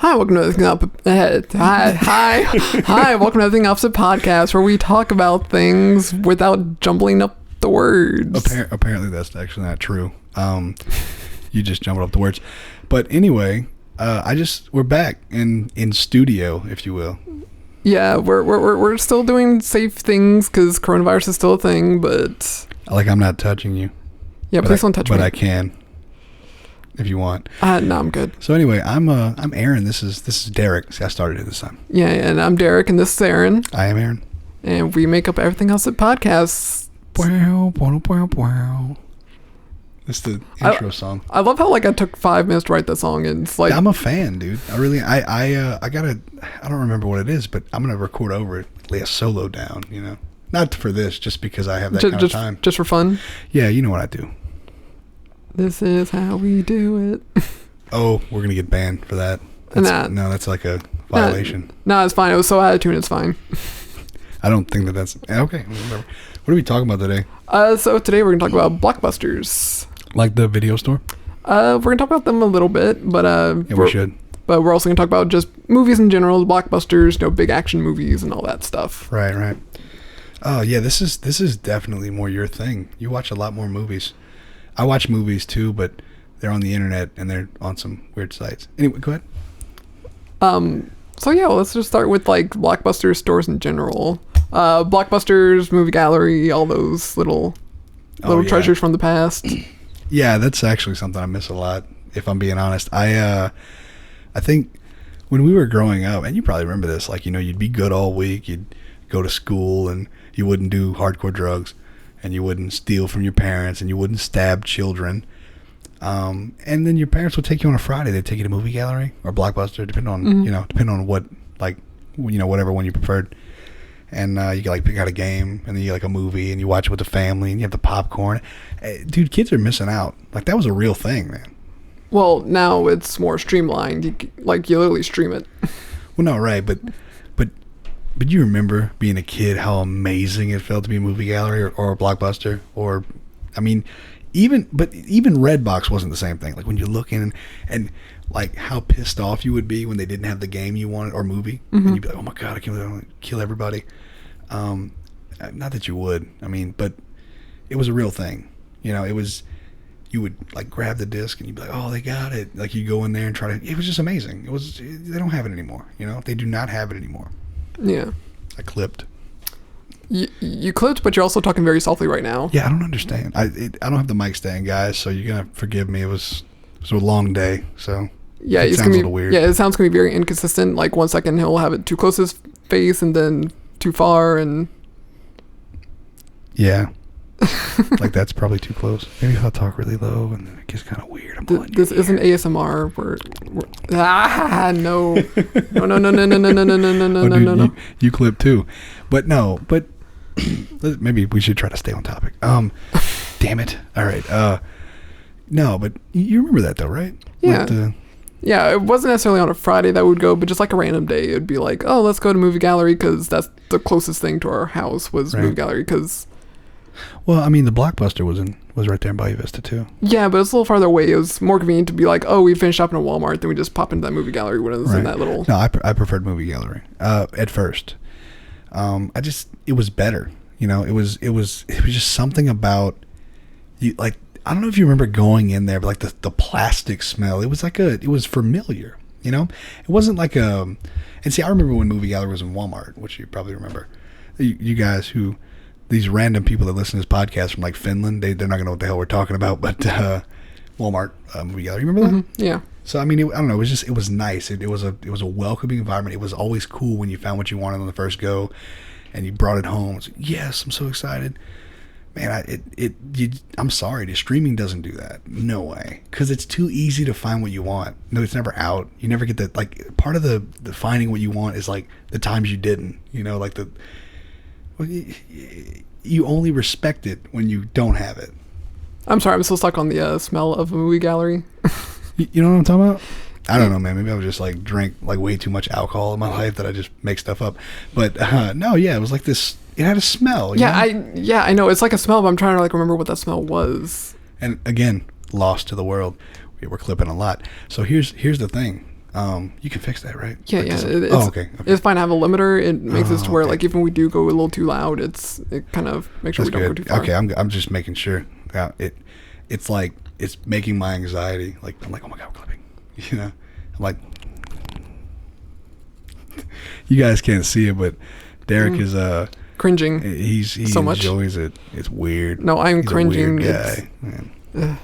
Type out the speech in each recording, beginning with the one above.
Hi, welcome to Everything Opposite. Hi, welcome to Everything Opposite podcast, where we talk about things without jumbling up the words. Apparently, that's actually not true. You just jumbled up the words. But anyway, we're back in studio, if you will. Yeah, we're still doing safe things because coronavirus is still a thing, but Like, I'm not touching you. Yeah, please don't touch me. But I can, if you want. No, I'm good. So anyway, I'm Aaron. This is Derek. See, I started it this time. Yeah, and I'm Derek, and this is Aaron. I am Aaron. And we make up Everything Else at Podcasts. It's the intro song. I love how I took 5 minutes to write that song, and it's like I'm a fan, dude. I don't remember what it is, but I'm gonna record over it, lay a solo down. Not for this, just because I have that kind of time. Just for fun. Yeah, you know what I do. This is how we do it. Oh, we're gonna get banned for that. That's like a violation. No, it's fine. It was so out of tune. It's fine. I don't think that's okay. Whatever. What are we talking about today? So today we're gonna talk about Blockbusters. Like the video store? We're gonna talk about them a little bit, but yeah, we should. But we're also gonna talk about just movies in general, blockbusters, big action movies and all that stuff. Right. Oh yeah, this is definitely more your thing. You watch a lot more movies. I watch movies too, but they're on the internet and they're on some weird sites. Anyway, go ahead. So yeah, let's just start with Blockbuster stores in general. Blockbusters, movie gallery, all those little treasures from the past. Yeah, that's actually something I miss a lot, if I'm being honest. I think when we were growing up, and you probably remember this, you'd be good all week, you'd go to school, and you wouldn't do hardcore drugs, and you wouldn't steal from your parents, and you wouldn't stab children. And then your parents would take you on a Friday. They'd take you to movie gallery or Blockbuster, depending on what, whatever one you preferred. And you could pick out a game, and then you a movie, and you watch it with the family, and you have the popcorn. Dude, kids are missing out. That was a real thing, man. Well, now it's more streamlined. You literally stream it. Well, no, right, but you remember being a kid, how amazing it felt to be a movie gallery or a Blockbuster, even Redbox wasn't the same thing. When you look in and how pissed off you would be when they didn't have the game you wanted or movie, and you'd be like, oh my god, I can't believe I'm gonna kill everybody. Not that you would, but it was a real thing. It was, you would grab the disc and you'd be like, oh, they got it. You go in there and try to. It was just amazing. They don't have it anymore. They do not have it anymore. Yeah. I clipped. You clipped, but you're also talking very softly right now. Yeah, I don't understand. I don't have the mic stand, guys, so you're gonna forgive me. It was a long day, so yeah, it sounds a little weird. Yeah, it sounds gonna be very inconsistent. 1 second he'll have it too close to his face, and then too far, and yeah, that's probably too close. Maybe if I talk really low, and then it gets kind of weird. This isn't ASMR. No. You clip too, but maybe we should try to stay on topic. Damn it. All right. No, but you remember that though, right? Yeah. Yeah, it wasn't necessarily on a Friday that we would go, but just a random day. It would be oh, let's go to movie gallery because that's the closest thing to our house was movie gallery. Well, the Blockbuster was right there in Bayou Vista too. Yeah, but it's a little farther away. It was more convenient to be oh, we finished shopping at Walmart, then we just pop into that movie gallery when it was in that little. No, I preferred movie gallery at first. It was better. It was just something about you. I don't know if you remember going in there, but the plastic smell. It was it was familiar. It wasn't and see, I remember when movie gallery was in Walmart, which you probably remember. You guys these random people that listen to this podcast from Finland, they're not gonna know what the hell we're talking about, but Walmart movie gallery. You remember that? Mm-hmm. Yeah. So I don't know. It was nice. It was a welcoming environment. It was always cool when you found what you wanted on the first go, and you brought it home. It's yes, I'm so excited. Man, I'm sorry, the streaming doesn't do that. No way. Because it's too easy to find what you want. No, it's never out. You never get that. Part of the finding what you want is the times you didn't. You only respect it when you don't have it. I'm sorry, I'm still stuck on the smell of a movie gallery. You know what I'm talking about? I don't know, man. Maybe I was just drank way too much alcohol in my life that I just make stuff up. But no, yeah, it was this. It had a smell. I know. It's a smell, but I'm trying to remember what that smell was. And again, lost to the world. We're clipping a lot. So here's the thing. You can fix that, right? Yeah, Like, yeah. okay. It's fine to have a limiter. It makes it to where okay. like even we do go a little too loud, it kind of makes sure That's we don't good. go too far. Okay, I'm just making sure. Yeah, it's like it's making my anxiety. Like I'm like, oh my god, we're clipping. You know, I'm like, you guys can't see it, but Derek is Cringing. he so much. enjoys it. It's weird. No, I'm He's cringing. A weird guy. Man.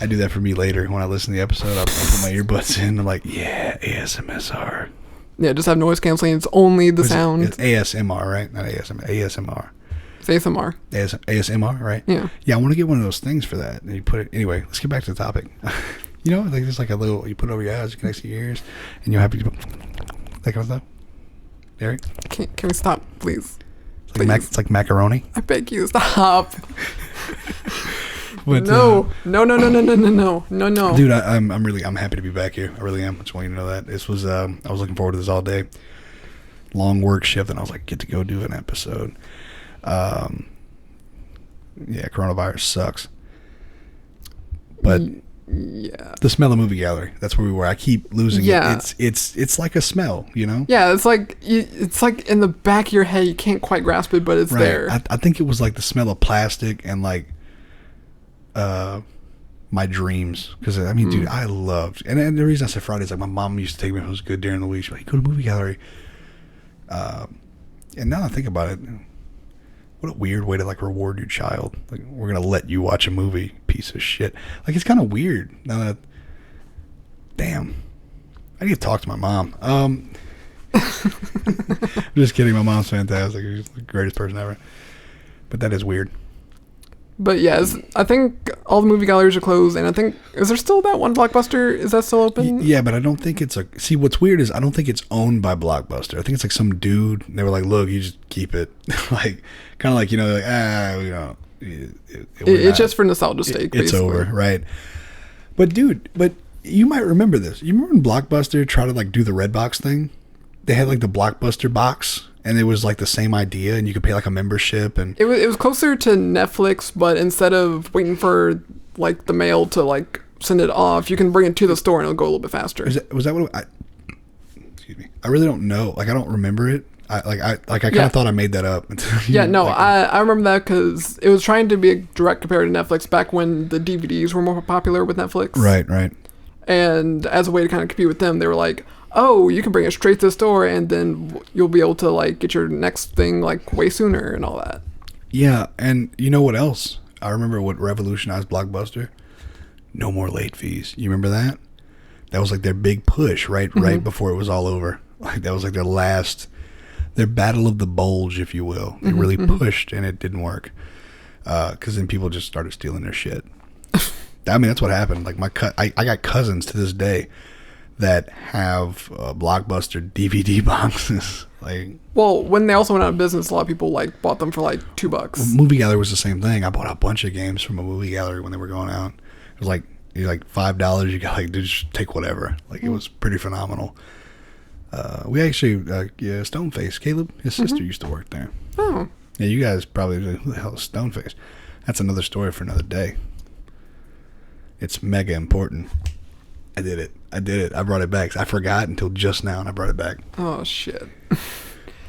I do that for me later when I listen to the episode. I'll put my earbuds in. I'm like, yeah, ASMR. Yeah, just have noise canceling. It's only the sound. It's ASMR, right? Not ASMR. ASMR. It's ASMR. ASMR, right? Yeah. Yeah, I want to get one of those things for that. And you put it anyway. Let's get back to the topic. You know, like there's like a little. You put it over your eyes, you connect to your ears, and you'll have that kind of stuff. Derek, Can we stop, please? it's like macaroni. I beg you, stop. But, no, dude, I'm happy to be back here. I really am. I just want you to know that this was I was looking forward to this all day. Long work shift, and I was like, get to go do an episode. Yeah, coronavirus sucks. But yeah, the smell of movie gallery. That's where we were. I keep losing it. It's like a smell, you know. Yeah, it's like in the back of your head. You can't quite grasp it, but it's right. there. I think it was like the smell of plastic and like my dreams, because I mean, dude, I loved, and the reason I said Friday is like my mom used to take me when it was good during the week. She's like, go to movie gallery. And now that I think about it, what a weird way to like reward your child. Like, we're gonna let you watch a movie, piece of shit. Like, it's kind of weird. Now that, damn, I need to talk to my mom. I'm just kidding. My mom's fantastic. She's the greatest person ever. But that is weird. But yes, I think all the movie galleries are closed, and I think, is there still that one Blockbuster? Is that still open? Yeah, but I don't think it's a... See, what's weird is I don't think it's owned by Blockbuster. I think it's like some dude, and they were like, look, you just keep it. Like, kind of like, you know, like, you know... It's just for nostalgia's sake, It's basically. over, right? But, dude, you might remember this. You remember when Blockbuster tried to, like, do the Redbox thing? They had, like, the Blockbuster box, and it was, like, the same idea, and you could pay, like, a membership, and... It was closer to Netflix, but instead of waiting for, like, the mail to, like, send it off, you can bring it to the store, and it'll go a little bit faster. Was that what... excuse me. I really don't know. Like, I don't remember it. I kind of thought I made that up. Yeah, no, I remember that because it was trying to be a direct comparator to Netflix back when the DVDs were more popular with Netflix. Right. And as a way to kind of compete with them, they were like, oh, you can bring it straight to the store, and then you'll be able to, like, get your next thing, like, way sooner and all that. Yeah, and you know what else? I remember what revolutionized Blockbuster? No more late fees. You remember that? That was, like, their big push right before it was all over. Like, that was, like, their battle of the bulge, if you will. They really pushed, and it didn't work. Because then people just started stealing their shit. I mean, that's what happened. Like, I got cousins to this day that have Blockbuster DVD boxes. Like, well, when they also went out of business, a lot of people, like, bought them for, like, $2. Movie gallery was the same thing. I bought a bunch of games from a movie gallery when they were going out. It was like $5. You got, like, just take whatever. Like, it was pretty phenomenal. We actually, Stoneface, Caleb, his sister used to work there. Oh. Yeah, you guys probably, who the hell is Stoneface? That's another story for another day. It's mega important. I did it. I brought it back. I forgot until just now, and I brought it back. Oh, shit.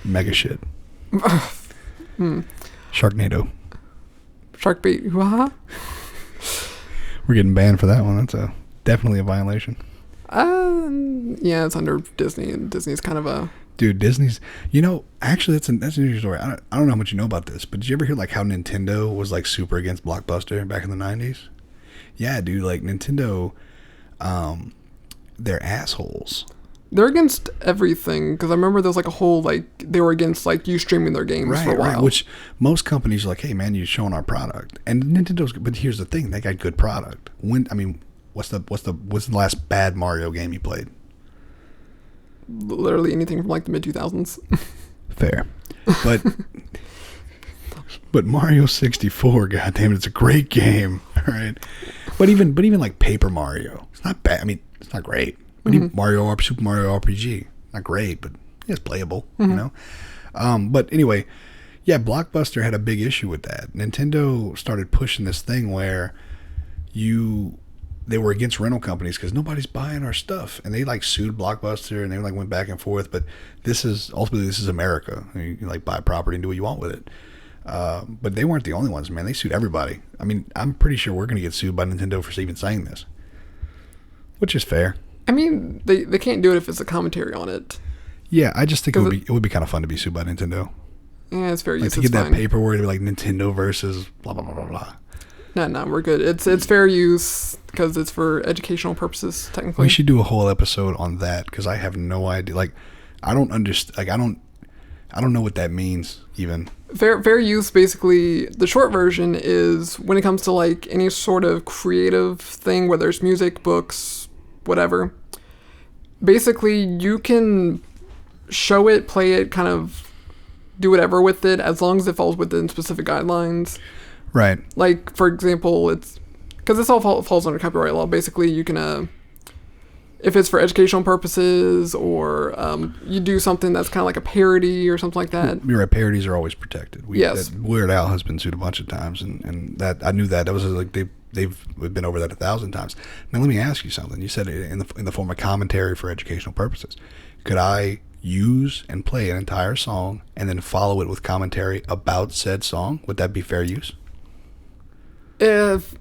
Mega shit. Sharknado. Shark bait. Huh? We're getting banned for that one. That's definitely a violation. Yeah, it's under Disney, and Disney's kind of a... Dude, Disney's... You know, actually, that's an interesting story. I don't know how much you know about this, but did you ever hear, like, how Nintendo was, like, super against Blockbuster back in the 90s? Yeah, dude, like, Nintendo... they're assholes. They're against everything, because I remember there was like a whole, like, they were against, like, you streaming their games for a while. Right, which most companies are like, hey, man, you're showing our product. And Nintendo's... But here's the thing, they got good product. What's the last bad Mario game you played? Literally anything from, like, the mid-2000s. Fair. But Mario 64, goddamn it, it's a great game, right? But even like Paper Mario, it's not bad. I mean, it's not great. But even Super Mario RPG, not great, but it's playable, you know? But anyway, yeah, Blockbuster had a big issue with that. Nintendo started pushing this thing where you they were against rental companies because nobody's buying our stuff, and they like sued Blockbuster, and they like went back and forth. But this is America. I mean, you can like buy property and do what you want with it. But they weren't the only ones, man. They sued everybody. I mean, I'm pretty sure we're going to get sued by Nintendo for even saying this, which is fair. I mean, they can't do it if it's a commentary on it. Yeah, I just think it would be kind of fun to be sued by Nintendo. Yeah, it's fair use. Like to get that paperwork to be like Nintendo versus blah blah blah blah blah. No, we're good. It's fair use because it's for educational purposes, technically. We should do a whole episode on that because I have no idea. Like, I don't understand. Like, I don't know what that means even. Fair use, basically, the short version is when it comes to like any sort of creative thing, whether it's music, books, whatever. Basically, you can show it, play it, kind of do whatever with it as long as it falls within specific guidelines. Right. Like, for example, it's because this all falls under copyright law. Basically, you can, if it's for educational purposes or you do something that's kind of like a parody or something like that. You're right. Parodies are always protected. Yes. Weird Al has been sued a bunch of times, and that I knew that. That was like they've been over that 1,000 times. Now let me ask you something. You said it in the form of commentary for educational purposes. Could I use and play an entire song and then follow it with commentary about said song? Would that be fair use? If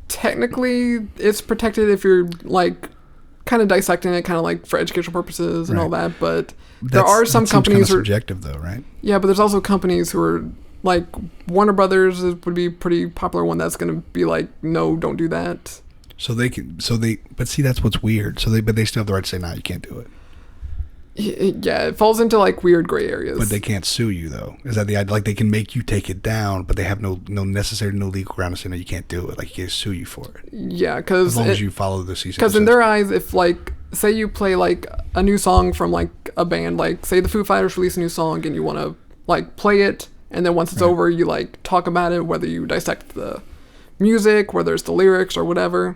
technically it's protected if you're like kind of dissecting it kind of like for educational purposes and all that, but there are some companies who are subjective though, right? Yeah, but there's also companies who are like Warner Brothers would be a pretty popular one that's going to be like, no, don't do that. But see, that's what's weird. But they still have the right to say, no, you can't do it. Yeah, it falls into like weird gray areas. But they can't sue you though. Is that the idea? Like they can make you take it down, but they have no legal ground to say no, you can't do it. Like you can't sue you for it. Yeah, because as long as you follow the cease. Because in their eyes, if like say you play like a new song from like a band, like say the Foo Fighters release a new song and you want to like play it, and then once it's over, you like talk about it, whether you dissect the music, whether it's the lyrics or whatever.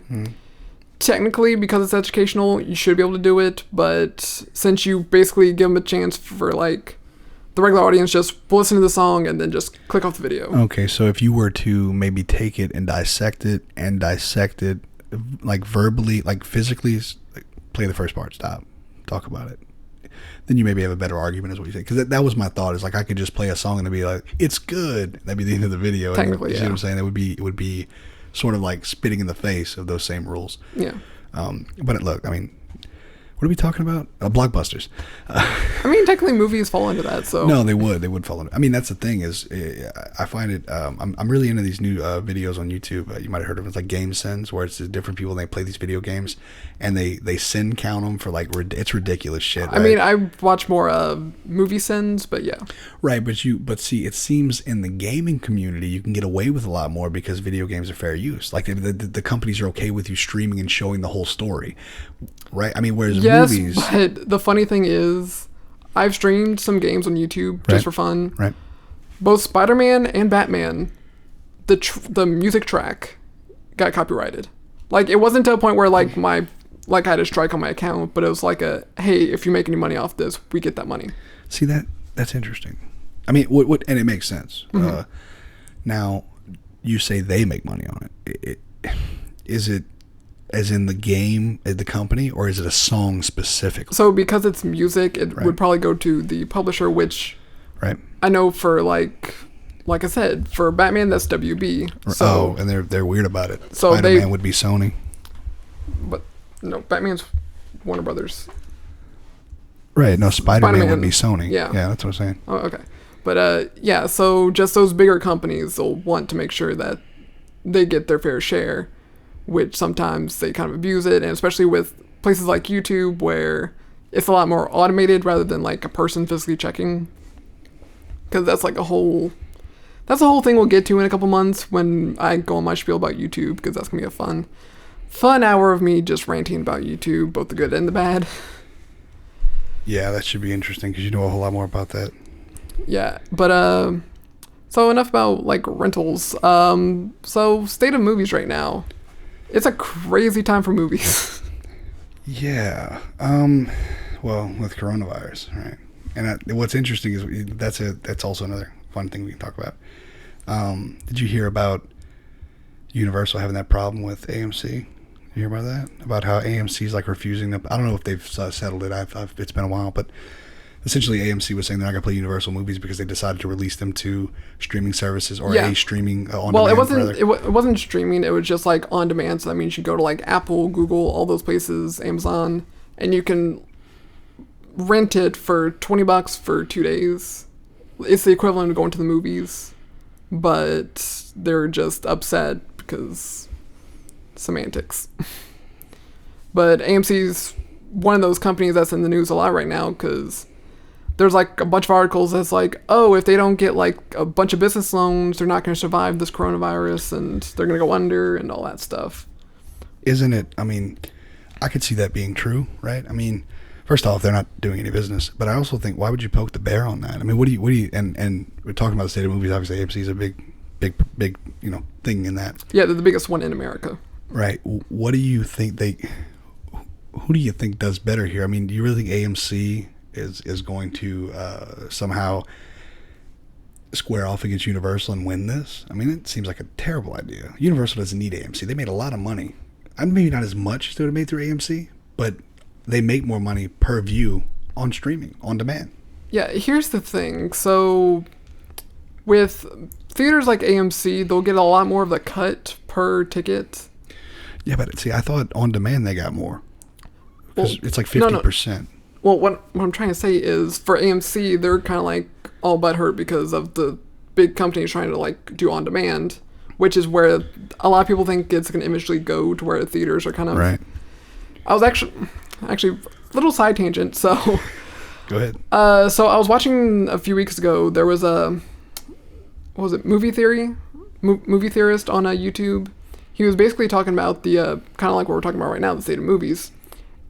Technically, because it's educational, you should be able to do it, but since you basically give them a chance for like the regular audience just listen to the song and then just click off the video. Okay, so if you were to maybe take it and dissect it like verbally, like physically, like play the first part, stop, talk about it, then you maybe have a better argument, is what you think. Because that was my thought, is like I could just play a song and it'd be like, it's good. That'd be the end of the video. Technically, you see what I'm saying? It would be sort of like spitting in the face of those same rules. Yeah. But look, I mean, what are we talking about? Blockbusters. I mean, technically movies fall into that, so. No, they would fall into. I mean, that's the thing is, I find it. I'm really into these new videos on YouTube. You might have heard of them. It's like game sends, where it's different people and they play these video games, and they send count them for like it's ridiculous shit. Right? I mean, I watch more movie sends, but yeah. Right, but see, it seems in the gaming community you can get away with a lot more because video games are fair use. Like the companies are okay with you streaming and showing the whole story, right? I mean, whereas movies. But the funny thing is, I've streamed some games on YouTube just for fun. Right. Both Spider-Man and Batman, the music track got copyrighted. Like it wasn't to a point where like I had a strike on my account, but it was like hey, if you make any money off this, we get that money. See that's interesting. I mean, what and it makes sense. Mm-hmm. Now, you say they make money on it. Is it as in the game, the company, or is it a song specifically? So because it's music, it would probably go to the publisher, which I know for like I said, for Batman, that's WB. So, and they're weird about it. So Spider-Man would be Sony. But no, Batman's Warner Brothers. Right, no, Spider-Man would be Sony. Yeah, that's what I'm saying. Oh, okay. But yeah, so just those bigger companies will want to make sure that they get their fair share, which sometimes they kind of abuse it, and especially with places like YouTube where it's a lot more automated rather than like a person physically checking. Because that's a whole thing we'll get to in a couple months when I go on my spiel about YouTube, because that's gonna be a fun hour of me just ranting about YouTube, both the good and the bad. Yeah, that should be interesting because you know a whole lot more about that. Yeah, but so enough about like rentals. So state of movies right now. It's a crazy time for movies. Yeah. Well, with coronavirus, right? And what's interesting is that's also another fun thing we can talk about. Did you hear about Universal having that problem with AMC? You hear about that? About how AMC's like refusing them. I don't know if they've settled it. It's been a while, but essentially AMC was saying they're not going to play Universal movies because they decided to release them to streaming services or a streaming on well, demand. It wasn't streaming. It was just like on demand. So that means you go to like Apple, Google, all those places, Amazon, and you can rent it for $20 for 2 days. It's the equivalent of going to the movies, but they're just upset because semantics. But AMC's one of those companies that's in the news a lot right now because there's like a bunch of articles that's like, oh, if they don't get like a bunch of business loans, they're not going to survive this coronavirus and they're going to go under and all that stuff. Isn't it? I mean, I could see that being true, right? I mean, first off, they're not doing any business, but I also think, why would you poke the bear on that? I mean, what do you, and we're talking about the state of movies. Obviously, AMC is a big, thing in that. Yeah, they're the biggest one in America. Right. What do you think who do you think does better here? I mean, do you really think AMC is going to somehow square off against Universal and win this? I mean, it seems like a terrible idea. Universal doesn't need AMC. They made a lot of money. Maybe not as much as they would have made through AMC, but they make more money per view on streaming, on demand. Yeah, here's the thing. So with theaters like AMC, they'll get a lot more of the cut per ticket. Yeah, but see, I thought on demand they got more. Because it's like 50%. No. Well, what I'm trying to say is for AMC, they're kind of like all butthurt because of the big companies trying to like do on demand, which is where a lot of people think it's going to eventually go to where theaters are kind of... Right. I was actually little side tangent. So go ahead. So I was watching a few weeks ago. There was movie theorist on YouTube. He was basically talking about the kind of like what we're talking about right now, the state of movies.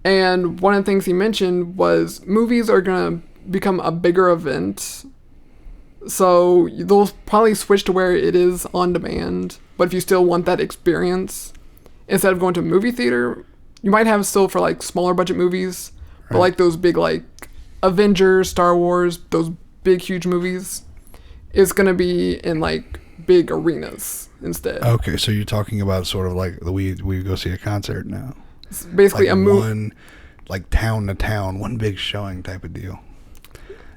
And one of the things he mentioned was movies are going to become a bigger event. So they'll probably switch to where it is on demand. But if you still want that experience, instead of going to a movie theater, you might have still for like smaller budget movies. Right. But like those big like Avengers, Star Wars, those big huge movies, it's going to be in like big arenas instead. Okay, so you're talking about sort of like we go see a concert now. It's basically like a movie, one like town to town, one big showing type of deal.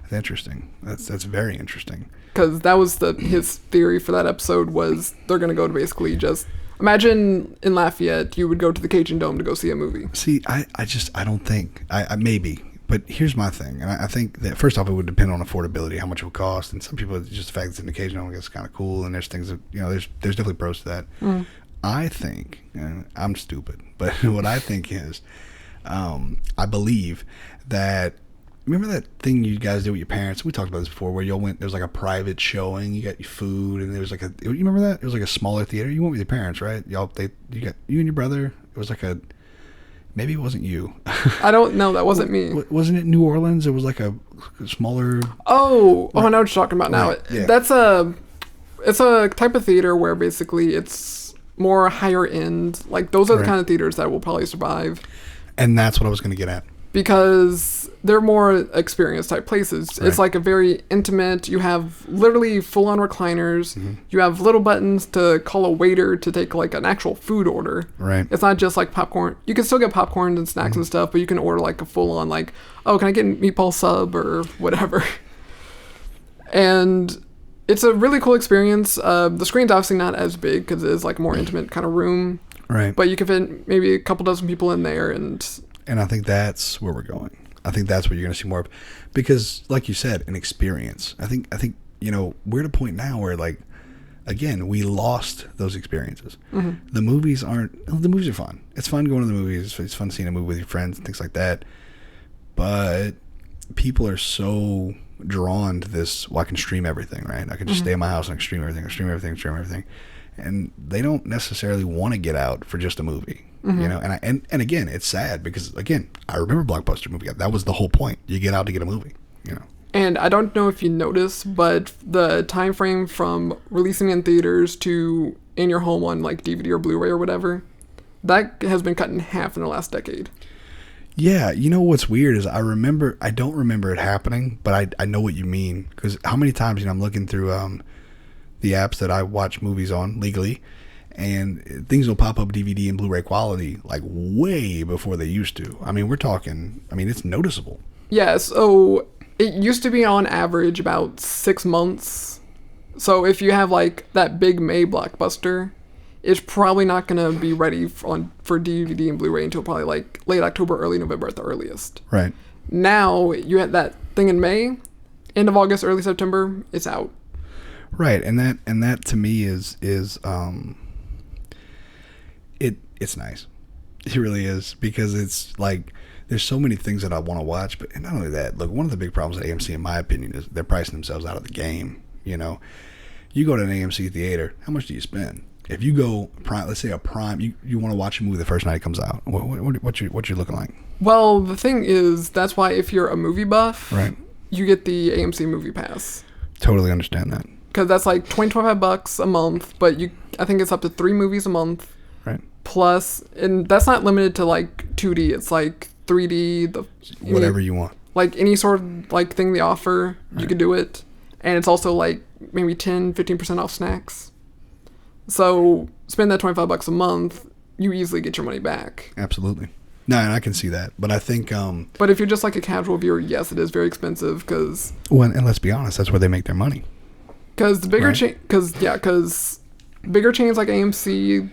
That's interesting. That's very interesting. Because that was his theory for that episode was they're going to go to basically just imagine in Lafayette you would go to the Cajun Dome to go see a movie. See, I don't think I maybe. But here's my thing, and I think that first off, it would depend on affordability, how much it would cost, and some people just the fact that it's an occasion, I guess, kind of cool, and there's things that there's definitely pros to that. Mm. I think, and I'm stupid, but what I think is, I believe that. Remember that thing you guys did with your parents? We talked about this before, where y'all went. There was like a private showing. You got your food, and there was like a. You remember that? It was like a smaller theater. You went with your parents, right? You got you and your brother. It was like a. Maybe it wasn't you. I don't know. That wasn't me. Wasn't it New Orleans? It was like a smaller. Oh, I know what you're talking about now. Right, yeah. It's a type of theater where basically it's more higher end. Like those are the kind of theaters that will probably survive. And that's what I was going to get at. Because they're more experienced type places. Right. It's like a very intimate. You have literally full on recliners. Mm-hmm. You have little buttons to call a waiter to take like an actual food order. Right. It's not just like popcorn. You can still get popcorn and snacks and stuff, but you can order like a full on like, oh, can I get a meatball sub or whatever. And it's a really cool experience. The screen's obviously not as big because it is like a more intimate kind of room. Right. But you can fit maybe a couple dozen people in there and I think that's where we're going. I think that's what you're going to see more of. Because, like you said, an experience. I think we're at a point now where, like, again, we lost those experiences. Mm-hmm. The movies are fun. It's fun going to the movies. It's fun seeing a movie with your friends and things like that. But people are so drawn to this, well, I can stream everything, right? I can just stay in my house and I can stream everything. And they don't necessarily want to get out for just a movie. Mm-hmm. And again, it's sad because again, I remember Blockbuster movie. That was the whole point. You get out to get a movie, And I don't know if you noticed, but the time frame from releasing in theaters to in your home on like DVD or Blu-ray or whatever, that has been cut in half in the last decade. Yeah, what's weird is I don't remember it happening, but I know what you mean because how many times I'm looking through the apps that I watch movies on legally. And things will pop up DVD and Blu-ray quality like way before they used to. I mean, we're talking, it's noticeable. Yeah, so it used to be on average about 6 months. So if you have like that big May blockbuster, it's probably not going to be ready for DVD and Blu-ray until probably like late October, early November at the earliest. Right. Now, you had that thing in May, end of August, early September, it's out. Right, and that to me is it's nice. It really is, because it's like there's so many things that I want to watch, but and not only that, look, one of the big problems with AMC, in my opinion, is they're pricing themselves out of the game. You know, you go to an AMC theater, how much do you spend? If you go prime, let's say a prime, you want to watch a movie the first night it comes out. What you looking like? Well, the thing is, that's why if you're a movie buff, right, you get the AMC Movie Pass. Totally understand that. Because that's like $25 a month, but I think it's up to 3 movies a month. Right. Plus, and that's not limited to like 2D. It's like 3D, whatever you want. Like any sort of like thing they offer, you can do it. And it's also like maybe 10-15% off snacks. So spend that $25 a month, you easily get your money back. Absolutely. No, and I can see that, but I think. But if you're just like a casual viewer, yes, it is very expensive because. Well, and let's be honest, that's where they make their money. Because the bigger because bigger chains like AMC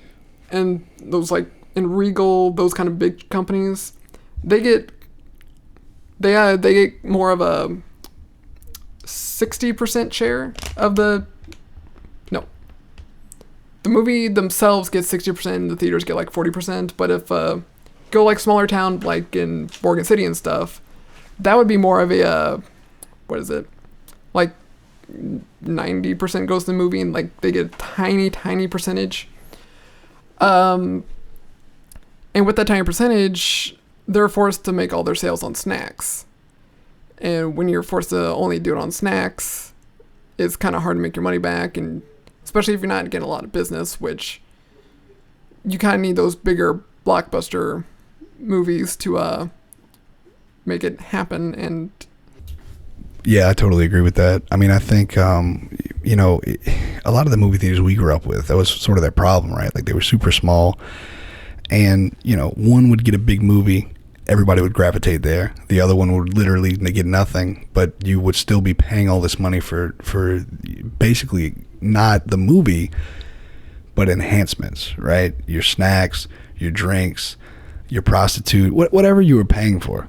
and those like in Regal, those kind of big companies, they get more of a 60% share of the movie themselves gets 60% and the theaters get like 40%. But if go like smaller town like in Morgan City and stuff, that would be more of a like 90% goes to the movie and like they get a tiny percentage. And with that tiny percentage, they're forced to make all their sales on snacks. And when you're forced to only do it on snacks, it's kind of hard to make your money back, and especially if you're not getting a lot of business, which you kind of need those bigger blockbuster movies to make it happen. And yeah, I totally agree with that. I mean, I think a lot of the movie theaters we grew up with, that was sort of their problem, right? Like they were super small, and one would get a big movie, everybody would gravitate there. The other one would literally get nothing, but you would still be paying all this money for basically not the movie, but enhancements, right? Your snacks, your drinks, your prostitute, whatever you were paying for.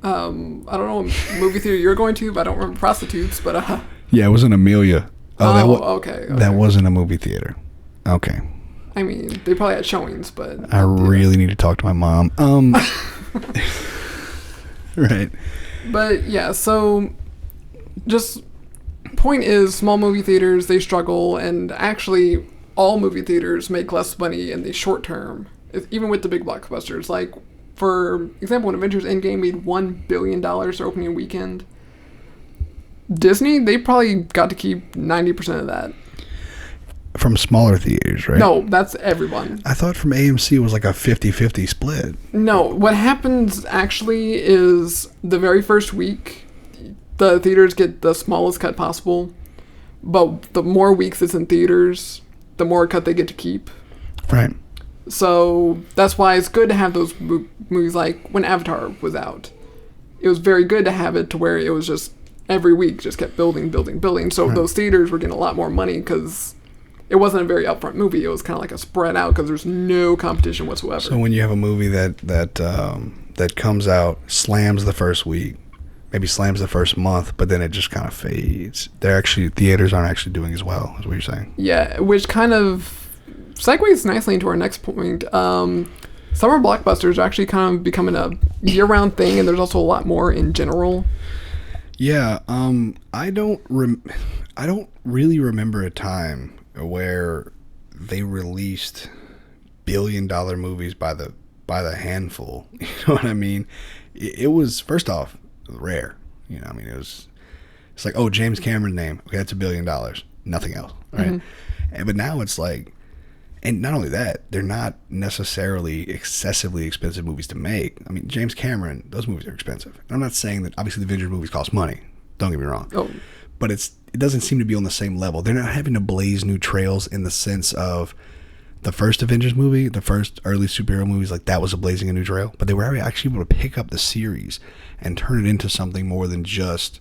I don't know what movie theater you're going to, but I don't remember prostitutes, but yeah, it was in Amelia. Okay. That wasn't a movie theater. Okay. I mean, they probably had showings, but I really need to talk to my mom. Right. But yeah, so just point is, small movie theaters, they struggle, and actually all movie theaters make less money in the short term, even with the big blockbusters. Like, for example, when Avengers Endgame made $1 billion their opening weekend, Disney, they probably got to keep 90% of that. From smaller theaters, right? No, that's everyone. I thought from AMC it was like a 50-50 split. No, what happens actually is the very first week, the theaters get the smallest cut possible, but the more weeks it's in theaters, the more cut they get to keep. Right. So that's why it's good to have those movies, like when Avatar was out. It was very good to have it to where it was just every week just kept building. So right. Those theaters were getting a lot more money because it wasn't a very upfront movie. It was kind of like a spread out because there's no competition whatsoever. So when you have a movie that comes out, slams the first week, maybe slams the first month, but then it just kind of fades. Theaters aren't actually doing as well, is what you're saying. Yeah, which kind of segues nicely into our next point. Summer blockbusters are actually kind of becoming a year-round thing, and there's also a lot more in general. Yeah, I don't really remember a time where they released billion-dollar movies by the handful. You know what I mean? It was, first off, rare. It's like, oh, James Cameron's name. Okay, that's $1 billion. Nothing else, right? Mm-hmm. But now it's like, and not only that, they're not necessarily excessively expensive movies to make. I mean, James Cameron, those movies are expensive. And I'm not saying that obviously the Avengers movies cost money. Don't get me wrong. Oh. But it's it doesn't seem to be on the same level. They're not having to blaze new trails in the sense of the first Avengers movie, the first early superhero movies, like that was a blazing a new trail. But they were actually able to pick up the series and turn it into something more than just,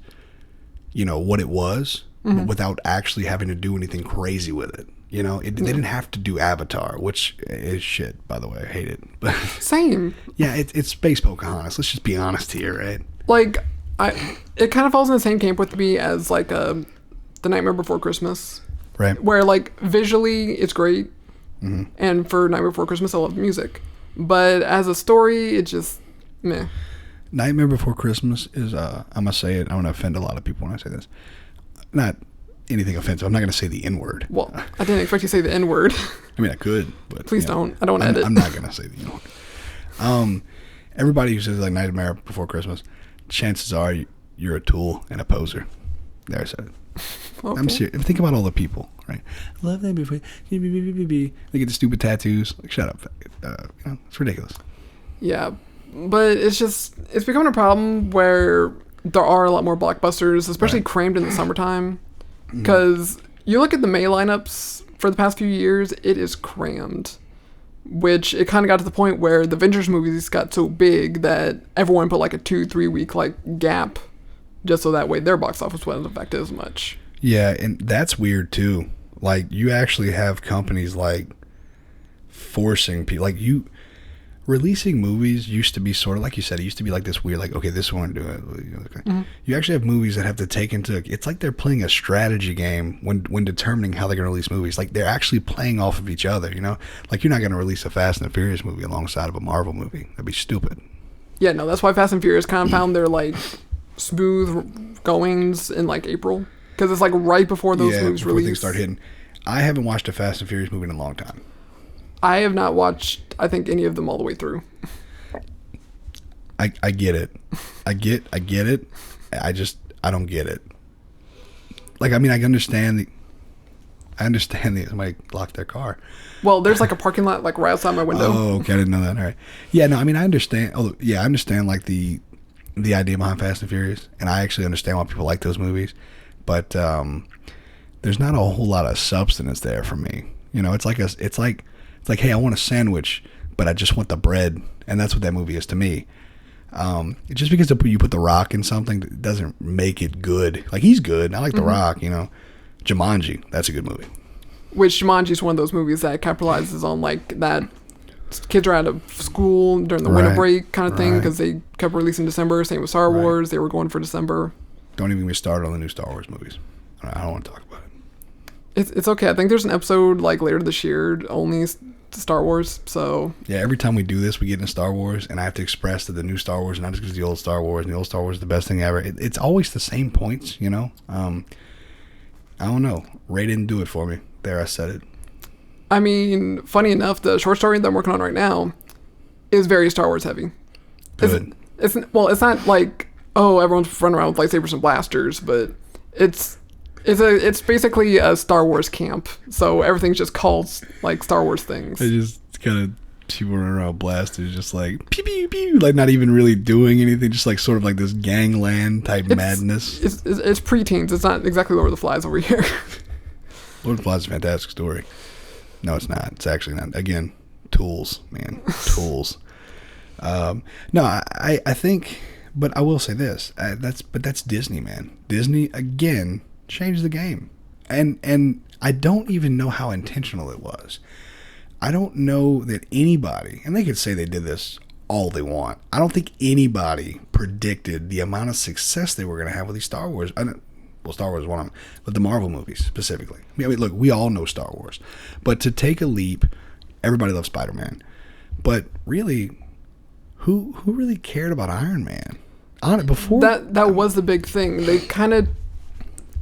what it was, but without actually having to do anything crazy with it. They didn't have to do Avatar, which is shit, by the way. I hate it. But Same. Yeah, it's space Pocahontas. Let's just be honest here, right? Like, it kind of falls in the same camp with me as, like, The Nightmare Before Christmas. Right. Where, like, visually, it's great. Mm-hmm. And for Nightmare Before Christmas, I love the music. But as a story, it just, meh. Nightmare Before Christmas is, I'm going to say it, I'm going to offend a lot of people when I say this. Not anything offensive. I'm not going to say the N-word. Well, I didn't expect you to say the N-word. I mean, I could, but... Please don't. I don't edit. I'm not going to say the N-word. Everybody who says, like, Nightmare Before Christmas, chances are you're a tool and a poser. There I said it. Okay. I'm serious. Think about all the people, right? I love them before. They get the stupid tattoos. Like, shut up. It's ridiculous. Yeah, but it's becoming a problem where there are a lot more blockbusters, especially crammed in the summertime. Because you look at the May lineups for the past few years, it is crammed. Which it kind of got to the point where the Avengers movies got so big that everyone put like a 2-3 week like gap, just so that way their box office wasn't affected as much. Yeah, and that's weird too. Like, you actually have companies like forcing people, like, releasing movies used to be sort of, like you said, it used to be like this weird, like, okay, this one do it. Okay. Mm-hmm. You actually have movies that have to take into, it's like they're playing a strategy game when determining how they're going to release movies. Like, they're actually playing off of each other, Like, you're not going to release a Fast and the Furious movie alongside of a Marvel movie. That'd be stupid. Yeah, no, that's why Fast and Furious kind of found their, like, smooth goings in, like, April. Because it's, like, right before those movies before release. Things start hitting. I haven't watched a Fast and Furious movie in a long time. I have not watched, I think, any of them all the way through. I get it. I get it. I don't get it. Like, I mean, I understand somebody locked their car. Well, there's like a parking lot like right outside my window. Oh, okay, I didn't know that. All right. Yeah, no, I mean, I understand. Oh, yeah, I understand like the idea behind Fast and Furious, and I actually understand why people like those movies. But there's not a whole lot of substance there for me. It's like, hey, I want a sandwich, but I just want the bread, and that's what that movie is to me. Just because you put The Rock in something doesn't make it good. Like, he's good. I like The Rock, Jumanji, that's a good movie. Which Jumanji is one of those movies that capitalizes on, like, that kids are out of school during the winter break kind of thing, because they kept releasing December. Same with Star Wars. They were going for December. Don't even get me started on the new Star Wars movies. I don't want to talk about it. It's okay. I think there's an episode, like, later this year, only Star Wars, so... Yeah, every time we do this, we get into Star Wars, and I have to express that the new Star Wars, not just because the old Star Wars, and the old Star Wars is the best thing ever. It's always the same points, I don't know. Ray didn't do it for me. There, I said it. I mean, funny enough, the short story that I'm working on right now is very Star Wars heavy. Good. It's not like, oh, everyone's running around with lightsabers and blasters, but it's basically a Star Wars camp. So everything's just called like Star Wars things. They just kind of people running around with blasters, just like pew pew pew, like not even really doing anything, just like sort of like this gangland type madness. It's preteens. It's not exactly Lord of the Flies over here. Lord of the Flies is a fantastic story. No, it's not. It's actually not. Again, tools, man, tools. No, I think, but I will say this. That's Disney, man. Disney again changed the game, and I don't even know how intentional it was. I don't know that anybody, and they could say they did this all they want. I don't think anybody predicted the amount of success they were going to have with these Star Wars. Well, Star Wars is one of them, but the Marvel movies specifically. I mean, look, we all know Star Wars, but to take a leap, everybody loves Spider-Man, but really, who really cared about Iron Man? On it before that was the big thing. They kind of.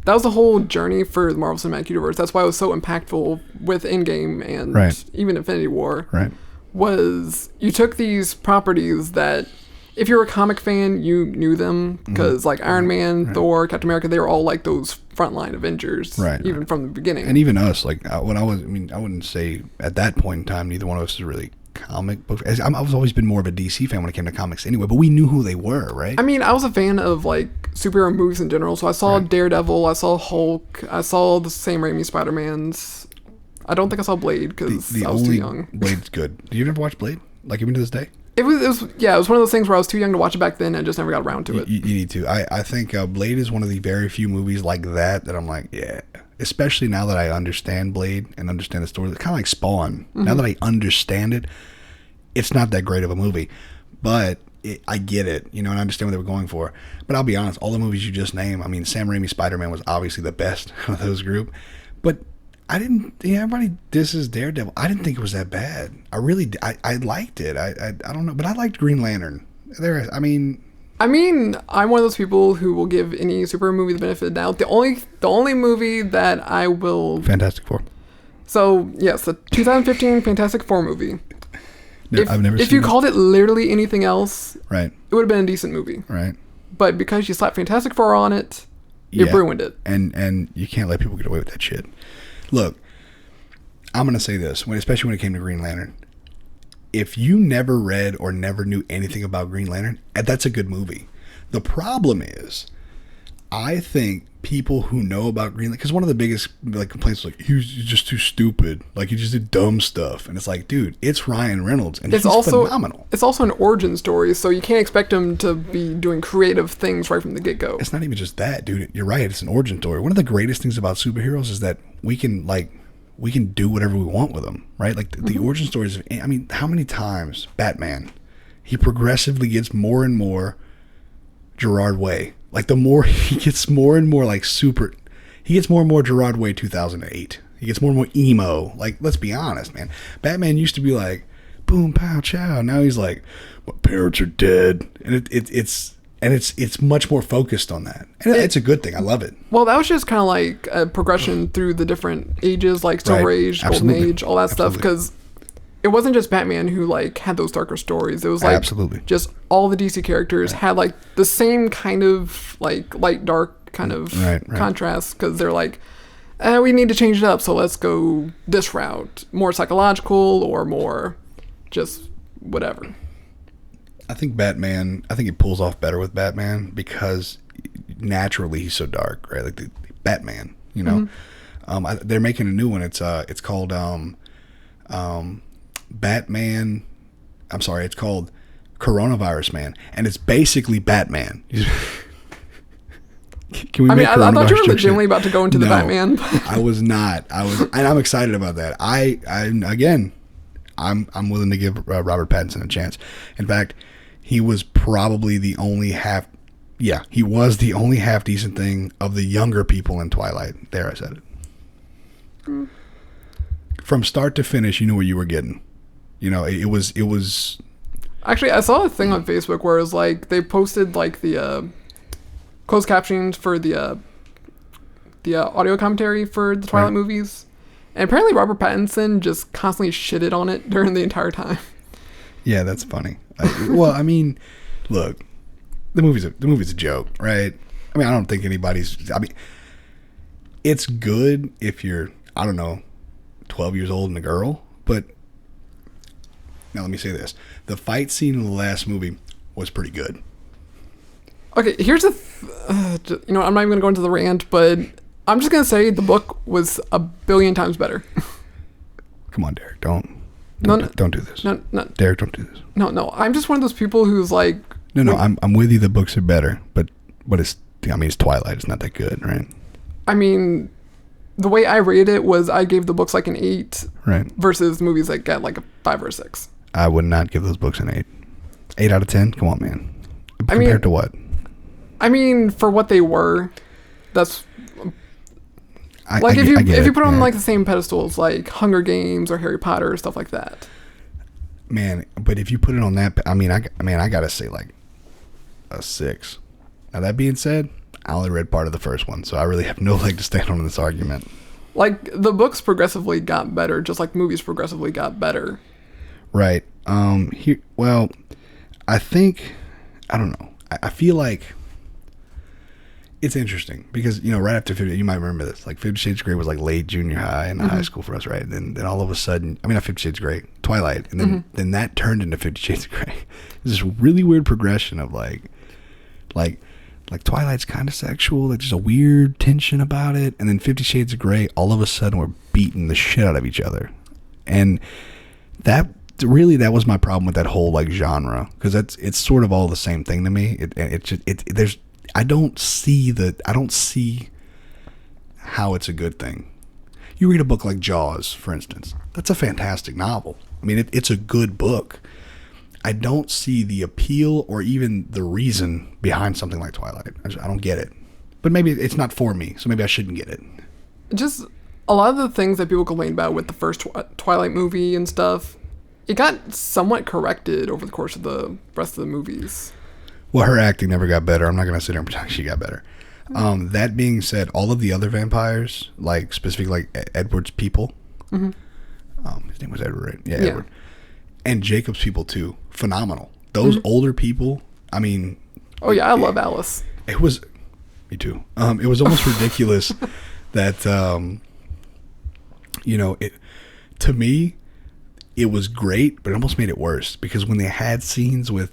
That was the whole journey for the Marvel Cinematic Universe. That's why it was so impactful with Endgame and even Infinity War. Right. Was you took these properties that, if you're a comic fan, you knew them because like Iron Man, Thor, Captain America, they were all like those frontline Avengers, even from the beginning. And even us, like I wouldn't say at that point in time, neither one of us is really comic book. I've always been more of a DC fan when it came to comics anyway, but we knew who they were, right? I mean, I was a fan of like superhero movies in general, so I saw Daredevil, I saw Hulk, I saw the Sam Raimi Spider-Mans. I don't think I saw Blade because I was too young. Blade's good. Did you ever watch Blade? Like even to this day? It was one of those things where I was too young to watch it back then and just never got around to it. You need to. I think Blade is one of the very few movies like that I'm like, yeah. Especially now that I understand Blade and understand the story. It's kind of like Spawn. Mm-hmm. Now that I understand it, it's not that great of a movie. But I get it, and I understand what they were going for. But I'll be honest, all the movies you just named, I mean, Sam Raimi Spider-Man was obviously the best of those group. But I didn't, everybody disses Daredevil. I didn't think it was that bad. I really, I liked it. I don't know, but I liked Green Lantern. I'm one of those people who will give any superhero movie the benefit of the doubt. The only movie that I will... Fantastic Four. So, yes, the 2015 Fantastic Four movie. No, I've never seen it. If you called it literally anything else, right, it would have been a decent movie. Right. But because you slapped Fantastic Four on it, it ruined it. And you can't let people get away with that shit. Look, I'm going to say this, especially when it came to Green Lantern. If you never read or never knew anything about Green Lantern, that's a good movie. The problem is, I think people who know about Green Lantern, because one of the biggest complaints is he's just too stupid. He just did dumb stuff. And it's like, dude, it's Ryan Reynolds, and he's phenomenal. It's also an origin story, so you can't expect him to be doing creative things right from the get-go. It's not even just that, dude. You're right. It's an origin story. One of the greatest things about superheroes is that we can do whatever we want with them, right? The origin stories. How many times Batman, he progressively gets more and more Gerard Way. The more he gets more and more he gets more and more Gerard Way 2008. He gets more and more emo. Let's be honest, man. Batman used to be boom, pow, chow. Now he's my parents are dead, and it's much more focused on that. And it's a good thing. I love it. Well, that was just kind of a progression through the different ages, Silver Age, Golden Age, all that stuff. Because it wasn't just Batman who had those darker stories. It was absolutely just all the DC characters had the same kind of light dark kind of contrast. Because they're we need to change it up, so let's go this route, more psychological or more just whatever. I think it pulls off better with Batman because naturally he's so dark, right? The Batman, Mm-hmm. They're making a new one. It's called Batman. I'm sorry, it's called Coronavirus Man, and it's basically Batman. Can we I thought you were legitimately about to go into the Batman. I was not. And I'm excited about that. I'm willing to give Robert Pattinson a chance. In fact, he was probably the only half decent thing of the younger people in Twilight. There, I said it. From start to finish, you knew what you were getting. It was. Actually, I saw a thing on Facebook where it was they posted the closed captions for the audio commentary for the Twilight movies. And apparently Robert Pattinson just constantly shitted on it during the entire time. Yeah, that's funny. Look, the movie's a joke, right? I don't think anybody's... it's good if you're, 12 years old and a girl, but... Now, let me say this. The fight scene in the last movie was pretty good. Okay, here's I'm not even going to go into the rant, but... I'm just going to say the book was a billion times better. Come on, Derek. Don't do this. No. Derek, don't do this. No. I'm just one of those people who's No, I'm with you. The books are better, but it's Twilight. It's not that good, right? The way I rated it was I gave the books an 8. Right. Versus movies that get a 5 or a 6. I would not give those books an 8. 8 out of 10? Come on, man. Compared to what? For what they were, that's... if you put them on the same pedestals like Hunger Games or Harry Potter or stuff like that. Man, but if you put it on that, I gotta say a 6. Now that being said, I only read part of the first one, so I really have no leg to stand on in this argument. The books progressively got better, just like movies progressively got better. Right. I think, I don't know. I feel like it's interesting because, you know, right after 50, you might remember this, like 50 Shades of Grey was like late junior high and high school for us, right? And then all of a sudden, I mean, not 50 Shades of Grey, Twilight. And then that turned into 50 Shades of Grey. It's this really weird progression of like Twilight's kind of sexual, like there's a weird tension about it. And then 50 Shades of Grey, all of a sudden we're beating the shit out of each other. And that was my problem with that whole like genre, because it's sort of all the same thing to me. I don't see how it's a good thing. You read a book like Jaws, for instance. That's a fantastic novel. I mean, it's a good book. I don't see the appeal or even the reason behind something like Twilight. I don't get it. But maybe it's not for me, so maybe I shouldn't get it. Just a lot of the things that people complain about with the first Twilight movie and stuff, it got somewhat corrected over the course of the rest of the movies. Well, her acting never got better. I'm not going to sit here and pretend she got better. That being said, all of the other vampires, like specifically like Edward's people, his name was Edward, right? Yeah, Edward. And Jacob's people too, phenomenal. Those older people, I mean... Oh yeah, I love Alice. It was... Me too. It was almost ridiculous that, you know, to me, it was great, but it almost made it worse, because when they had scenes with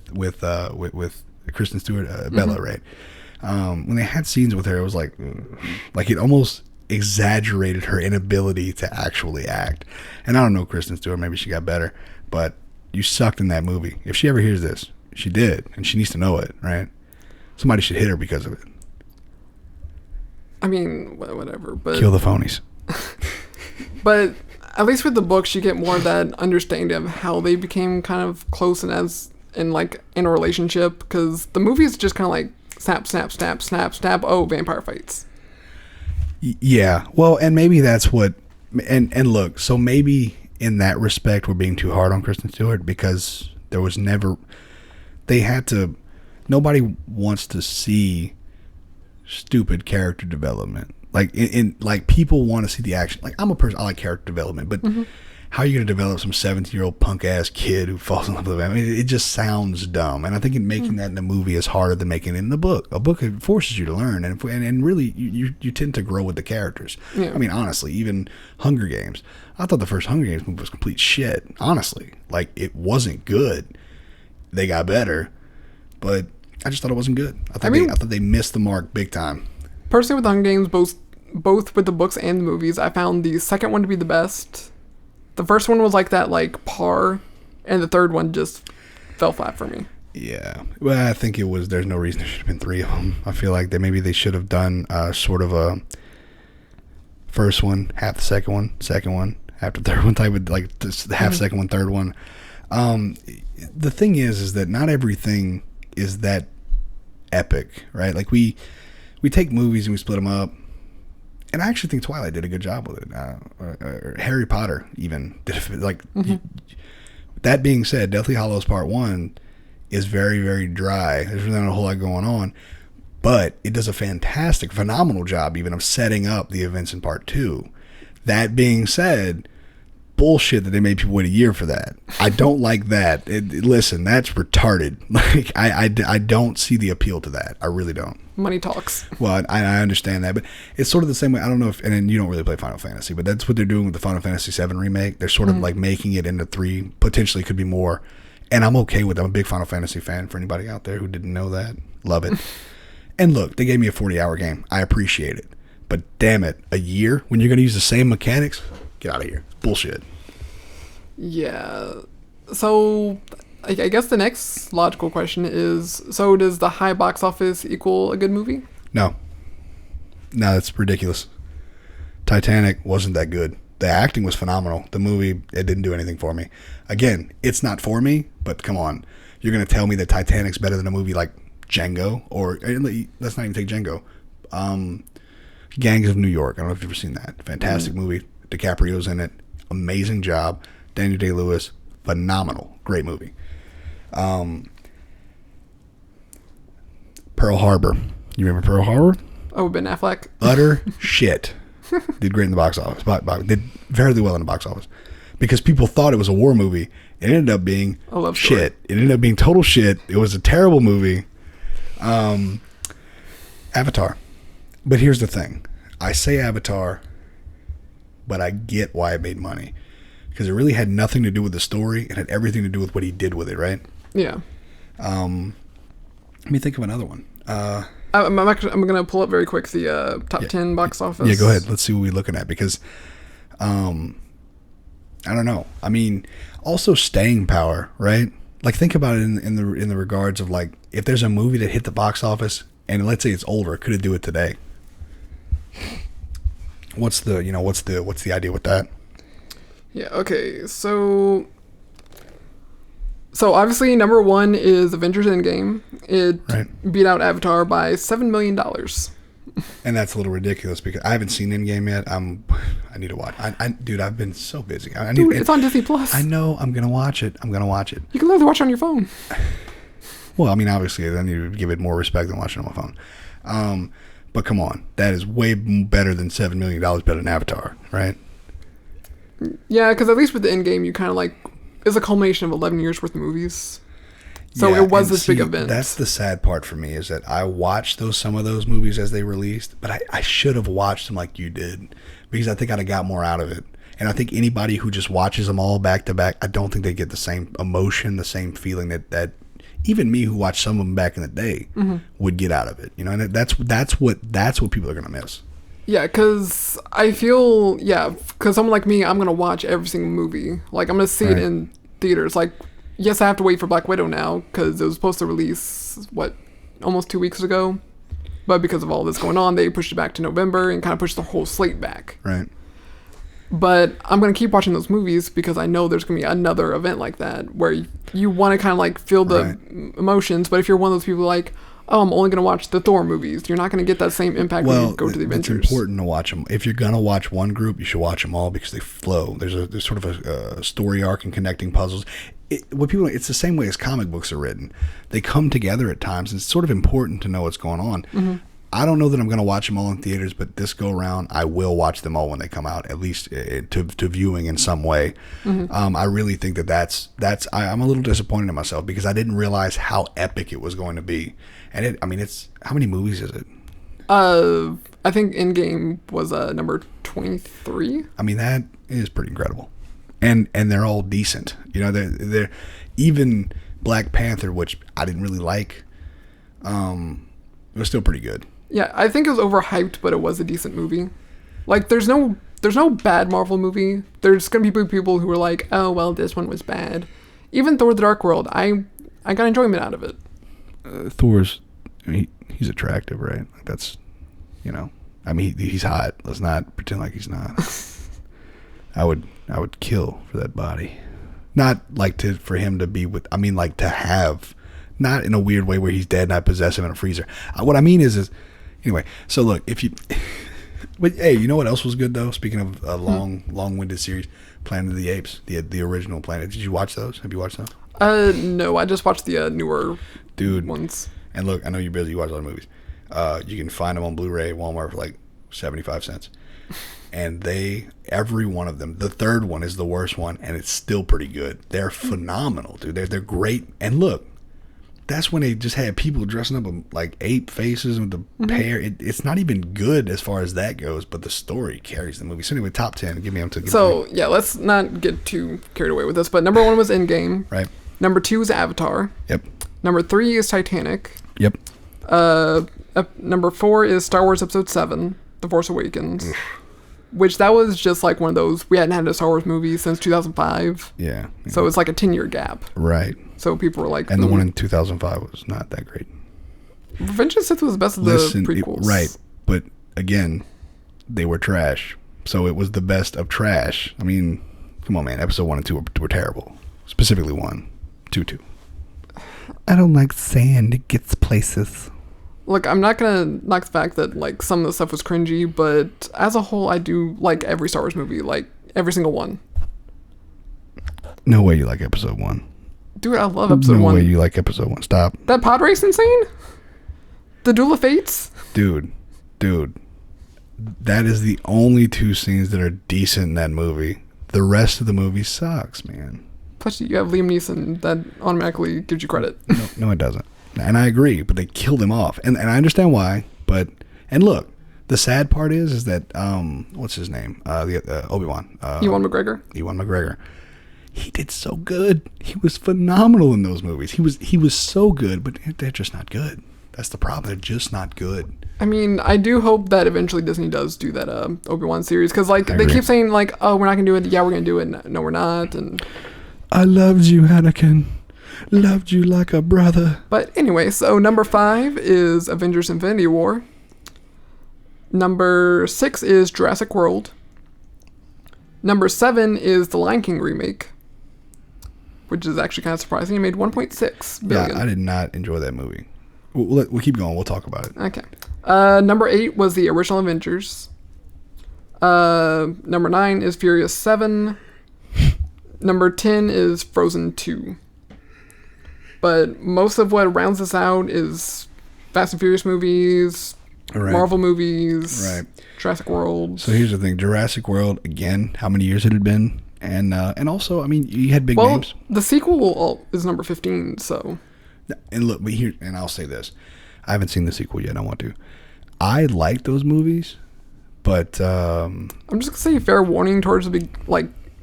Kristen Stewart, Bella, right? When they had scenes with her, it was like it almost exaggerated her inability to actually act. And I don't know Kristen Stewart, maybe she got better, but you sucked in that movie. If she ever hears this, she did, and she needs to know it, right? Somebody should hit her because of it. I mean, whatever, but... Kill the phonies. But at least with the books, you get more of that understanding of how they became kind of close and in a relationship, because the movie is just kind of like snap, snap, snap, snap, snap, oh, vampire fights. Yeah, well, and maybe that's what... And look, so maybe in that respect, we're being too hard on Kristen Stewart, because there was never... They had to... Nobody wants to see stupid character development. Like like people want to see the action. Like, I'm a person, I like character development, but how are you going to develop some 17-year-old punk ass kid who falls in love with him? I mean, it just sounds dumb. And I think making that in a movie is harder than making it in the book. A book, it forces you to learn, and really you tend to grow with the characters. Yeah. I mean, honestly, even Hunger Games. I thought the first Hunger Games movie was complete shit. Honestly, like, it wasn't good. They got better, but I just thought it wasn't good. I thought they missed the mark big time. Personally, with the Hunger Games, both with the books and the movies, I found the second one to be the best. The first one was like that, like, par, and the third one just fell flat for me. Yeah. Well, I think there's no reason there should have been three of them. I feel like maybe they should have done sort of a first one, half the second one, half the third one type of, like, half second one, third one. The thing is that not everything is that epic, right? Like, we take movies and we split them up. And I actually think Twilight did a good job with it. Or Harry Potter even did That being said, Deathly Hallows Part 1 is very, very dry. There's really not a whole lot going on. But it does a phenomenal job even of setting up the events in Part 2. That being said, bullshit that they made people wait a year for that. I don't like that. Listen, that's retarded. Like, I don't see the appeal to that. I really don't. Money talks. Well, I understand that, but it's sort of the same way. I don't know if, and you don't really play Final Fantasy, but that's what they're doing with the Final Fantasy VII remake. They're sort of like making it into 3, potentially could be more, and I'm okay with it. I'm a big Final Fantasy fan, for anybody out there who didn't know that. Love it. And look, they gave me a 40-hour game. I appreciate it. But damn it, a year when you're going to use the same mechanics? Get out of here. Bullshit. Yeah. So I guess the next logical question is, so does the high box office equal a good movie? No, that's ridiculous. Titanic wasn't that good. The acting was phenomenal. The movie, it didn't do anything for me. Again, it's not for me, but come on. You're going to tell me that Titanic's better than a movie like Django, or let's not even take Django. Gangs of New York. I don't know if you've ever seen that. Fantastic movie. DiCaprio's in it. Amazing job. Daniel Day-Lewis, phenomenal. Great movie. Pearl Harbor. You remember Pearl Harbor? Oh, Ben Affleck. Utter shit. Did great in the box office. Did very well in the box office. Because people thought it was a war movie. It ended up being shit. It ended up being total shit. It was a terrible movie. Avatar. But here's the thing. I say Avatar, but I get why it made money. Because it really had nothing to do with the story. It had everything to do with what he did with it, right? Yeah. Let me think of another one. I'm going to pull up very quick the top 10 box office. Yeah, go ahead. Let's see what we're looking at. Because, I don't know. I mean, also staying power, right? Like, think about it in the regards of, like, if there's a movie that hit the box office, and let's say it's older, could it do it today? What's the idea with that? Yeah, okay. So obviously number 1 is Avengers Endgame. It beat out Avatar by $7 million. And that's a little ridiculous because I haven't seen Endgame yet. I need to watch. Dude, I've been so busy. It's on Disney Plus. I know. I'm gonna watch it. You can literally watch it on your phone. Well, I mean, obviously, I need to give it more respect than watching it on my phone. But come on, that is way better than $7 million better than Avatar, right? Yeah, because at least with the Endgame, you kind of like it's a culmination of 11 years worth of movies. So yeah, it was this big event. That's the sad part for me is that I watched some of those movies as they released, but I should have watched them like you did because I think I'd have got more out of it. And I think anybody who just watches them all back to back, I don't think they get the same emotion, the same feeling that even me who watched some of them back in the day would get out of it. You know, and that's what people are gonna miss. Yeah, because I feel, because someone like me, I'm going to watch every single movie. Like, I'm going to see it in theaters. Like, yes, I have to wait for Black Widow now, because it was supposed to release, almost 2 weeks ago? But because of all this going on, they pushed it back to November and kind of pushed the whole slate back. Right. But I'm going to keep watching those movies because I know there's going to be another event like that where you want to kind of, like, feel the emotions. But if you're one of those people like, oh, I'm only going to watch the Thor movies, you're not going to get that same impact when you go to the Avengers. It's important to watch them. If you're going to watch one group, you should watch them all because they flow. There's sort of a story arc and connecting puzzles. It's the same way as comic books are written. They come together at times, and it's sort of important to know what's going on. Mm-hmm. I don't know that I'm going to watch them all in theaters, but this go around, I will watch them all when they come out, at least to viewing in some way. Mm-hmm. I really think I'm a little disappointed in myself because I didn't realize how epic it was going to be. And it's how many movies is it? I think Endgame was number 23. I mean, that is pretty incredible, and they're all decent. You know, they're even Black Panther, which I didn't really like. It was still pretty good. Yeah, I think it was overhyped, but it was a decent movie. Like, there's no bad Marvel movie. There's gonna be people who are like, oh well, this one was bad. Even Thor: The Dark World, I got enjoyment out of it. Thor's, I mean, he's attractive, right? Like that's, you know, I mean, he's hot. Let's not pretend like he's not. I would kill for that body. Not like for him to be with, I mean, like to have, not in a weird way where he's dead and I possess him in a freezer. What I mean is anyway, so look, but hey, you know what else was good though? Speaking of a long-winded series, Planet of the Apes, the original Planet. Did you watch those? Have you watched those? No, I just watched the newer ones. And look, I know you're busy. You watch a lot of movies. You can find them on Blu-ray at Walmart for like 75 cents. And every one of them, the third one is the worst one, and it's still pretty good. They're phenomenal, dude. They're great. And look, that's when they just had people dressing up with like ape faces with the hair. It's not even good as far as that goes, but the story carries the movie. So anyway, top 10. Give me them to. So yeah, let's not get too carried away with this. But number 1 was Endgame. Right. Number 2 is Avatar. Yep. Number 3 is Titanic. Yep. Number 4 is Star Wars Episode 7, The Force Awakens. Oof. Which that was just like one of those, we hadn't had a Star Wars movie since 2005. Yeah. So it's like a 10-year gap. Right. So people were like... And the one in 2005 was not that great. Revenge of the Sith was the best of the prequels. Right. But again, they were trash. So it was the best of trash. I mean, come on, man. Episode 1 and 2 were terrible. Specifically 1. 2. I don't like sand. It gets places. Look, I'm not going to knock the fact that, like, some of the stuff was cringy, but as a whole, I do like every Star Wars movie. Like, every single one. No way you like Episode 1. Dude, I love Episode 1. No way you like Episode 1. Stop. That pod racing scene? The Duel of Fates? Dude. That is the only 2 scenes that are decent in that movie. The rest of the movie sucks, man. Plus, you have Liam Neeson. That automatically gives you credit. No, it doesn't. And I agree, but they killed him off. And I understand why. And look, The sad part is that what's his name? The Obi-Wan. Ewan McGregor. Ewan McGregor. He did so good. He was phenomenal in those movies. He was so good, but they're just not good. That's the problem. They're just not good. I mean, I do hope that eventually Disney does do that Obi-Wan series, because like they keep saying like, oh, we're not gonna do it. Yeah, we're gonna do it. No, we're not. And I loved you, Anakin. Loved you like a brother. But anyway, so number 5 is Avengers: Infinity War. Number 6 is Jurassic World. Number 7 is the Lion King remake, which is actually kind of surprising. It made 1.6 billion. Yeah, I did not enjoy that movie. We'll keep going. We'll talk about it. Okay. Number 8 was the original Avengers. Number 9 is Furious 7. Number 10 is Frozen 2. But most of what rounds us out is Fast and Furious movies, Right. Marvel movies, Right. Jurassic World. So here's the thing: Jurassic World again. How many years it had been, and also, I mean, you had big names. The sequel is number 15. So, and look, but here, and I'll say this: I haven't seen the sequel yet. I want to. I like those movies, but I'm just gonna say fair warning towards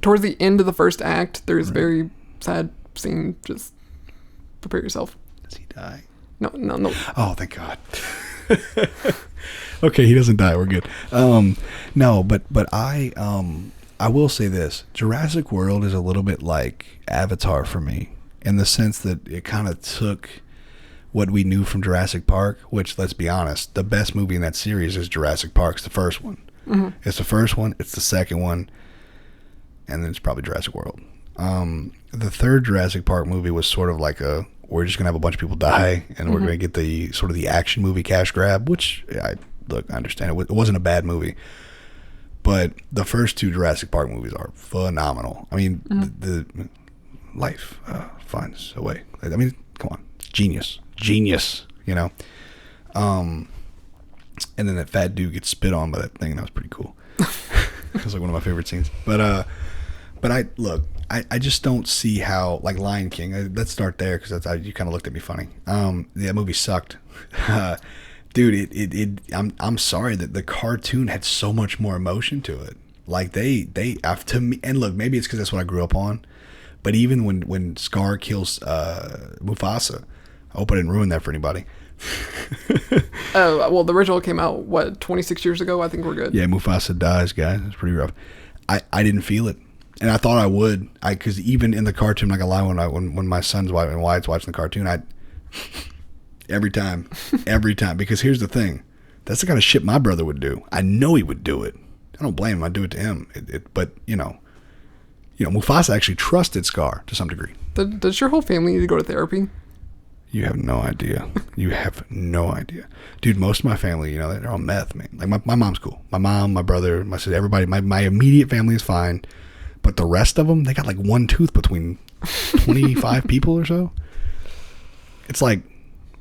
towards the end of the first act. There's a very sad scene. Just prepare yourself. Does he die? No. Oh, thank God. Okay, he doesn't die. We're good. No, but I will say this: Jurassic World is a little bit like Avatar for me, in the sense that it kind of took what we knew from Jurassic Park, which, let's be honest, the best movie in that series is Jurassic Park. It's the first one. Mm-hmm. It's the first one. It's the second one, and then it's probably Jurassic World. The third Jurassic Park movie was sort of like we're just gonna have a bunch of people die, and we're gonna get the sort of the action movie cash grab. Which I understand it wasn't a bad movie, but the first 2 Jurassic Park movies are phenomenal. I mean, the life finds a way. I mean, come on, genius, you know. And then that fat dude gets spit on by that thing. That was pretty cool. It was like one of my favorite scenes. But I just don't see how, like Lion King. Let's start there, because that's how you kind of looked at me funny. That movie sucked, dude. I'm sorry that the cartoon had so much more emotion to it. Like they have to me. And look, maybe it's because that's what I grew up on. But even when Scar kills Mufasa, I hope I didn't ruin that for anybody. Well, the original came out 26 years ago. I think we're good. Yeah, Mufasa dies, guys. It's pretty rough. I didn't feel it. And I thought I would, because even in the cartoon, like I lie when my son's and Wyatt's watching the cartoon, every time, because here's the thing, that's the kind of shit my brother would do. I know he would do it. I don't blame him. I'd do it to him. But Mufasa actually trusted Scar to some degree. Does your whole family need to go to therapy? You have no idea. You have no idea, dude. Most of my family, they're on meth, man. Like my mom's cool. My mom, my brother, my sister, everybody. My immediate family is fine. But the rest of them, they got like one tooth between 25 people or so. It's like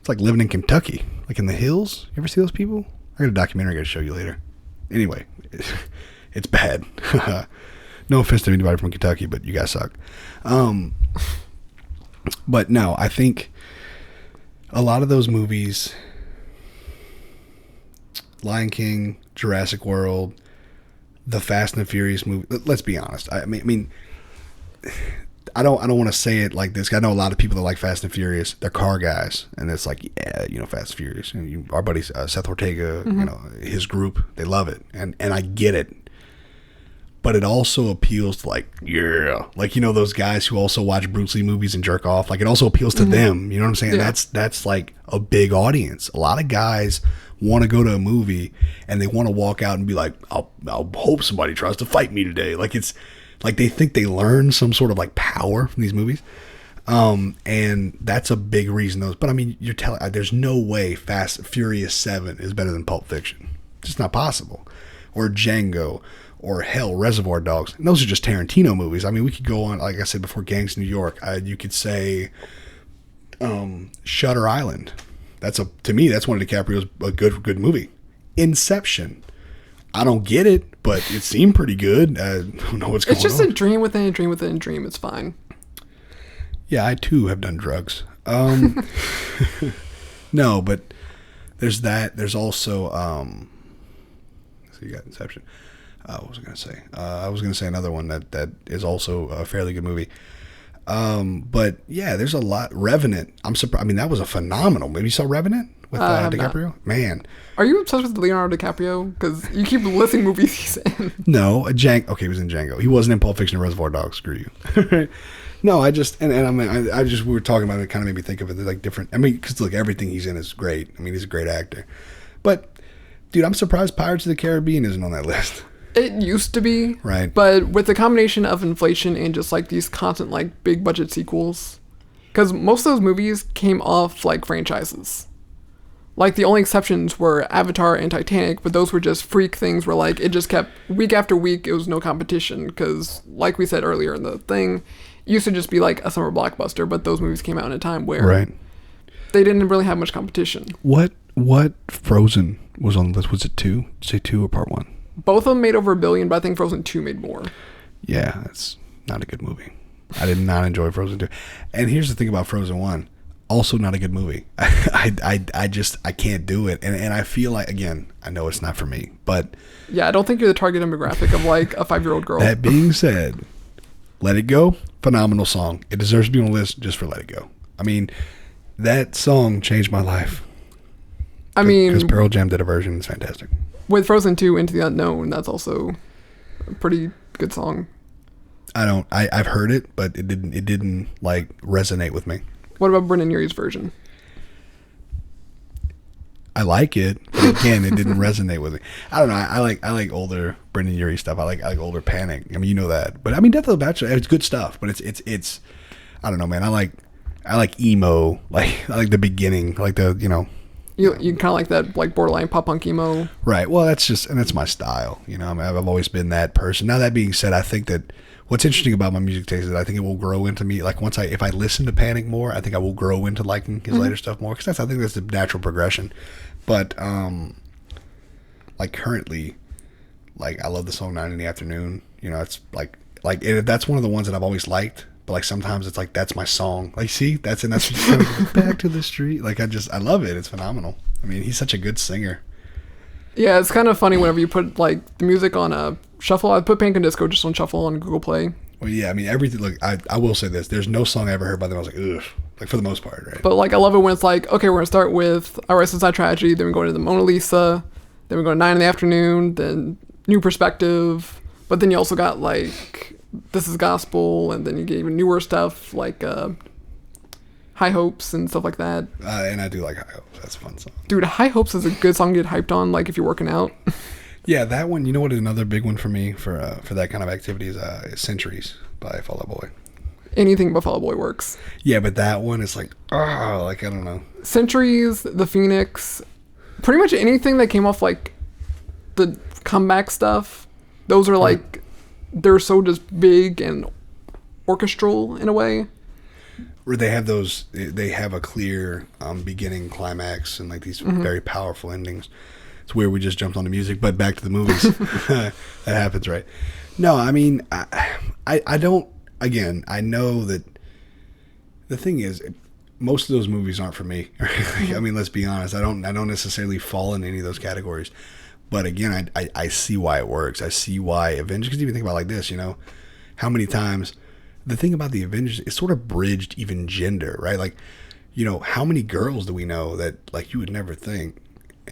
living in Kentucky, like in the hills. You ever see those people? I got a documentary I got to show you later. Anyway, it's bad. No offense to anybody from Kentucky, but you guys suck. But no, I think a lot of those movies, Lion King, Jurassic World, the Fast and the Furious movie. Let's be honest. I mean, I don't want to say it like this. I know a lot of people that like Fast and Furious. They're car guys, and it's like, yeah, Fast and Furious. Our buddy Seth Ortega, his group, they love it, and I get it. But it also appeals to those guys who also watch Bruce Lee movies and jerk off. Like, it also appeals to them. You know what I'm saying? Yeah. That's like a big audience. A lot of guys want to go to a movie and they want to walk out and be like, I'll hope somebody tries to fight me today. Like, it's like they think they learn some sort of like power from these movies. And that's a big reason but I mean, you're telling, there's no way Fast Furious 7 is better than Pulp Fiction. It's just not possible. Or Django, or hell, Reservoir Dogs. And those are just Tarantino movies. I mean, we could go on, like I said before, Gangs of New York. You could say Shutter Island. To me, that's one of DiCaprio's a good movie. Inception. I don't get it, but it seemed pretty good. I don't know what's going on. It's just a dream within a dream within a dream. It's fine. Yeah, I too have done drugs. No, but there's that. There's also So you got Inception. What was I going to say? I was going to say another one that is also a fairly good movie. But yeah, there's a lot. Revenant. I'm surprised. I mean, that was a phenomenal movie. You saw Revenant with DiCaprio? Not. Man. Are you obsessed with Leonardo DiCaprio? Because you keep listing movies he's in. No, Okay, he was in Django. He wasn't in Pulp Fiction or Reservoir Dogs. Screw you. No, I just we were talking about it. It kind of made me think of it like different. I mean, because look, everything he's in is great. I mean, he's a great actor. But dude, I'm surprised Pirates of the Caribbean isn't on that list. It used to be, right? But with the combination of inflation and just like these constant like big budget sequels, because most of those movies came off like franchises. Like the only exceptions were Avatar and Titanic, but those were just freak things where like it just kept week after week. It was no competition because, like we said earlier in the thing, it used to just be like a summer blockbuster. But those movies came out in a time where they didn't really have much competition. What Frozen was on the list? Was it 2? Did you say 2 or part 1? Both of them made over $1 billion, but I think Frozen 2 made more. Yeah, it's not a good movie. I did not enjoy Frozen 2. And here's the thing about Frozen 1. Also not a good movie. I can't do it. And I feel like, again, I know it's not for me, but... Yeah, I don't think you're the target demographic of like a 5-year-old girl. That being said, Let It Go, phenomenal song. It deserves to be on the list just for Let It Go. I mean, that song changed my life. I mean... Because Pearl Jam did a version. It's fantastic. With Frozen 2, Into the Unknown, that's also a pretty good song. I've heard it, but it didn't like resonate with me. What about Brendan Urie's version? I like it, but again, it didn't resonate with me. I don't know. I like older Brendan Urie stuff. I like older Panic. I mean, you know that. But I mean, Death of the Bachelor, it's good stuff. But it's I don't know, man. I like emo. Like I like the beginning. Like the You kind of like that, like borderline pop punk emo. Right. Well, that's my style. You know, I mean, I've always been that person. Now that being said, I think that what's interesting about my music taste is that I think it will grow into me. Like if I listen to Panic more, I think I will grow into liking his later stuff more. Because I think that's the natural progression. But like currently, like I love the song 9 in the Afternoon. You know, it's like that's one of the ones that I've always liked. But like sometimes it's like that's my song. Like see, that's back to the street. Like I love it. It's phenomenal. I mean, he's such a good singer. Yeah, it's kind of funny whenever you put like the music on a shuffle. I put Panic and Disco just on shuffle on Google Play. Well, yeah, I mean everything. Look, I will say this: there's no song I ever heard by them I was like, ugh. Like for the most part, right? But like I love it when it's like, okay, we're gonna start with Our Rest Inside Tragedy, then we go into the Mona Lisa, then we go to 9 in the Afternoon, then New Perspective. But then you also got like This Is Gospel, and then you get even newer stuff like High Hopes and stuff like that. And I do like High Hopes. That's a fun song. Dude, High Hopes is a good song to get hyped on, like if you're working out. Yeah, that one. You know what? Another big one for me for that kind of activity is Centuries by Fall Out Boy. Anything but Fall Out Boy works. Yeah, but that one is like, I don't know. Centuries, The Phoenix, pretty much anything that came off like the comeback stuff. Those are like, they're so just big and orchestral in a way. Where they have a clear beginning, climax, and like these very powerful endings. It's weird we just jumped on the music, but back to the movies. That happens, right? No, I mean, I don't, again, I know that the thing is, most of those movies aren't for me. I mean, let's be honest. I don't necessarily fall in any of those categories. But again, I see why it works. I see why Avengers, because even think about it like this, how many times, the thing about the Avengers, it sort of bridged even gender, right? Like, how many girls do we know that, like, you would never think,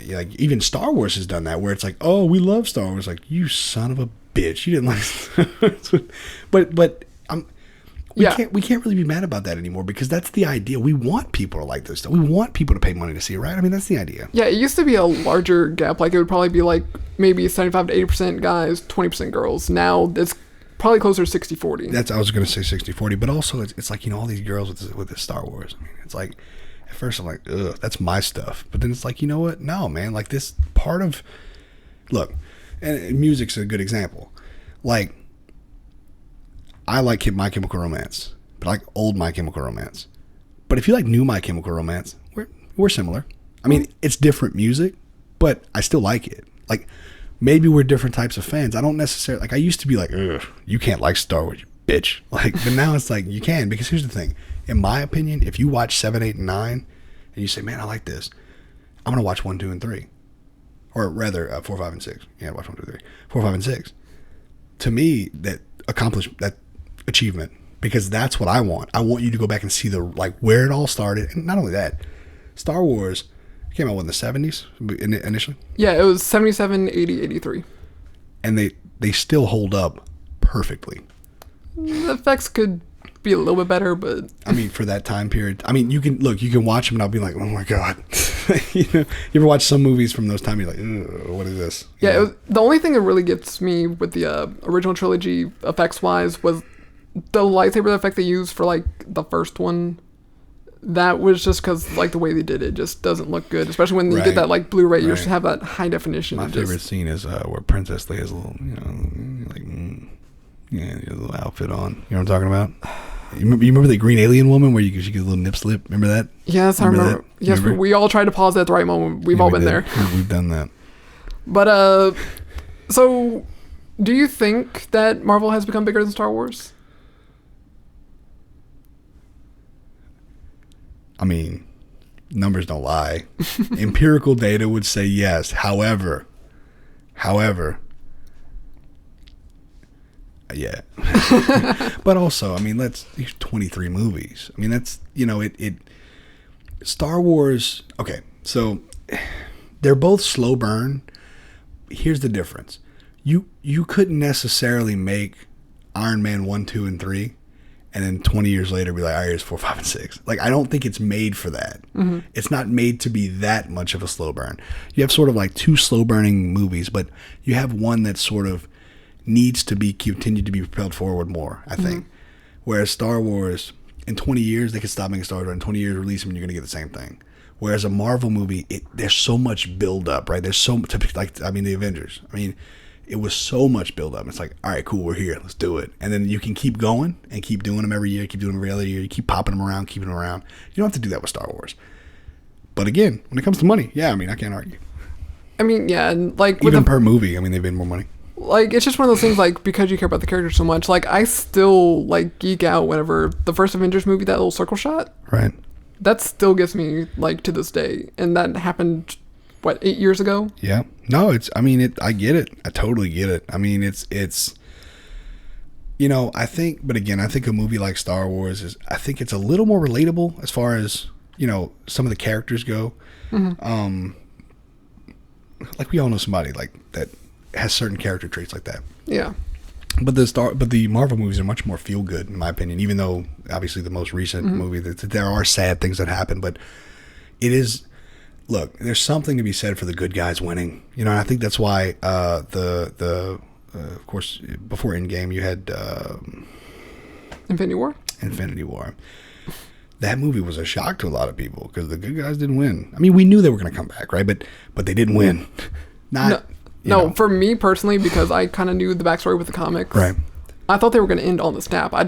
like, even Star Wars has done that, where it's like, oh, we love Star Wars. Like, you son of a bitch. You didn't like But we can't really be mad about that anymore because that's the idea. We want people to like this stuff. We want people to pay money to see it, right? I mean, that's the idea. Yeah, it used to be a larger gap. Like, it would probably be like maybe 75 to 80% guys, 20% girls. Now it's probably closer to 60-40. I was going to say 60-40, but also it's like, all these girls with this Star Wars. I mean, it's like, at first I'm like, ugh, that's my stuff. But then it's like, you know what? No, man, like this part of, look, and music's a good example. Like, I like My Chemical Romance, but I like old My Chemical Romance. But if you like new My Chemical Romance, we're similar. I mean, it's different music, but I still like it. Like, maybe we're different types of fans. I don't necessarily, like, I used to be like, ugh, you can't like Star Wars, you bitch. Like, but now it's like, you can, because here's the thing. In my opinion, if you watch 7, 8, and 9, and you say, man, I like this, I'm going to watch 1, 2, and 3. or rather 4, 5, and 6. Yeah, watch 1, 2, 3, 4, 5, and 6. To me, that achievement, because that's what I want. I want you to go back and see where it all started, and not only that, Star Wars came out in the 70s initially. Yeah, it was 77, 80, 83. And they still hold up perfectly. The effects could be a little bit better, but I mean, for that time period, I mean, you can watch them and I'll be like, oh my god. You ever watch some movies from those times? You're like, what is this? Yeah, the only thing that really gets me with the original trilogy effects wise was the lightsaber effect they used for like the first one. That was just because like the way they did it just doesn't look good, especially when you get that like Blu-ray. You should have that high definition. My favorite scene is where Princess Leia's a little, a little outfit on. You know what I'm talking about? You remember the green alien woman where she gets a little nip slip? Remember that? Yes, I remember. Yes, we all tried to pause at the right moment. We've all been there. We've done that. But so do you think that Marvel has become bigger than Star Wars? I mean, numbers don't lie. Empirical data would say yes. However, yeah. But also, I mean, there's 23 movies. I mean, that's, Star Wars, okay, so they're both slow burn. Here's the difference. You couldn't necessarily make Iron Man 1, 2, and 3 and then 20 years later be like, all right, here's 4, 5, and 6. Like, I don't think it's made for that. Mm-hmm. It's not made to be that much of a slow burn. You have sort of like 2 slow burning movies, but you have one that sort of needs to be continued to be propelled forward more, I think. Mm-hmm. Whereas Star Wars, in 20 years, they could stop making Star Wars. In 20 years, release them, and you're going to get the same thing. Whereas a Marvel movie, there's so much build up, right? There's so much, the Avengers. I mean, it was so much build up. It's like, all right, cool, we're here, let's do it. And then you can keep going and keep doing them every year, keep doing them every other year. You keep popping them around, keeping them around. You don't have to do that with Star Wars. But again, when it comes to money, yeah, I mean, I can't argue. I mean, yeah, and like even per movie, I mean, they've made more money. Like, it's just one of those things, like, because you care about the characters so much, like, I still, like, geek out whenever the first Avengers movie, that little circle shot. Right. That still gets me, like, to this day. And that happened, 8 years ago? Yeah. No, I get it. I totally get it. I mean, it's, I think a movie like Star Wars I think it's a little more relatable as far as, some of the characters go. Mm-hmm. Like, we all know somebody, like, that has certain character traits like that. Yeah. But the Marvel movies are much more feel good, in my opinion, even though obviously the most recent movie, there are sad things that happen, but it is, look, there's something to be said for the good guys winning. And I think that's why of course, before Endgame, you had Infinity War. That movie was a shock to a lot of people because the good guys didn't win. I mean, we knew they were going to come back, right? But they didn't win. No, for me personally, because I kind of knew the backstory with the comics. Right. I thought they were going to end on the snap. I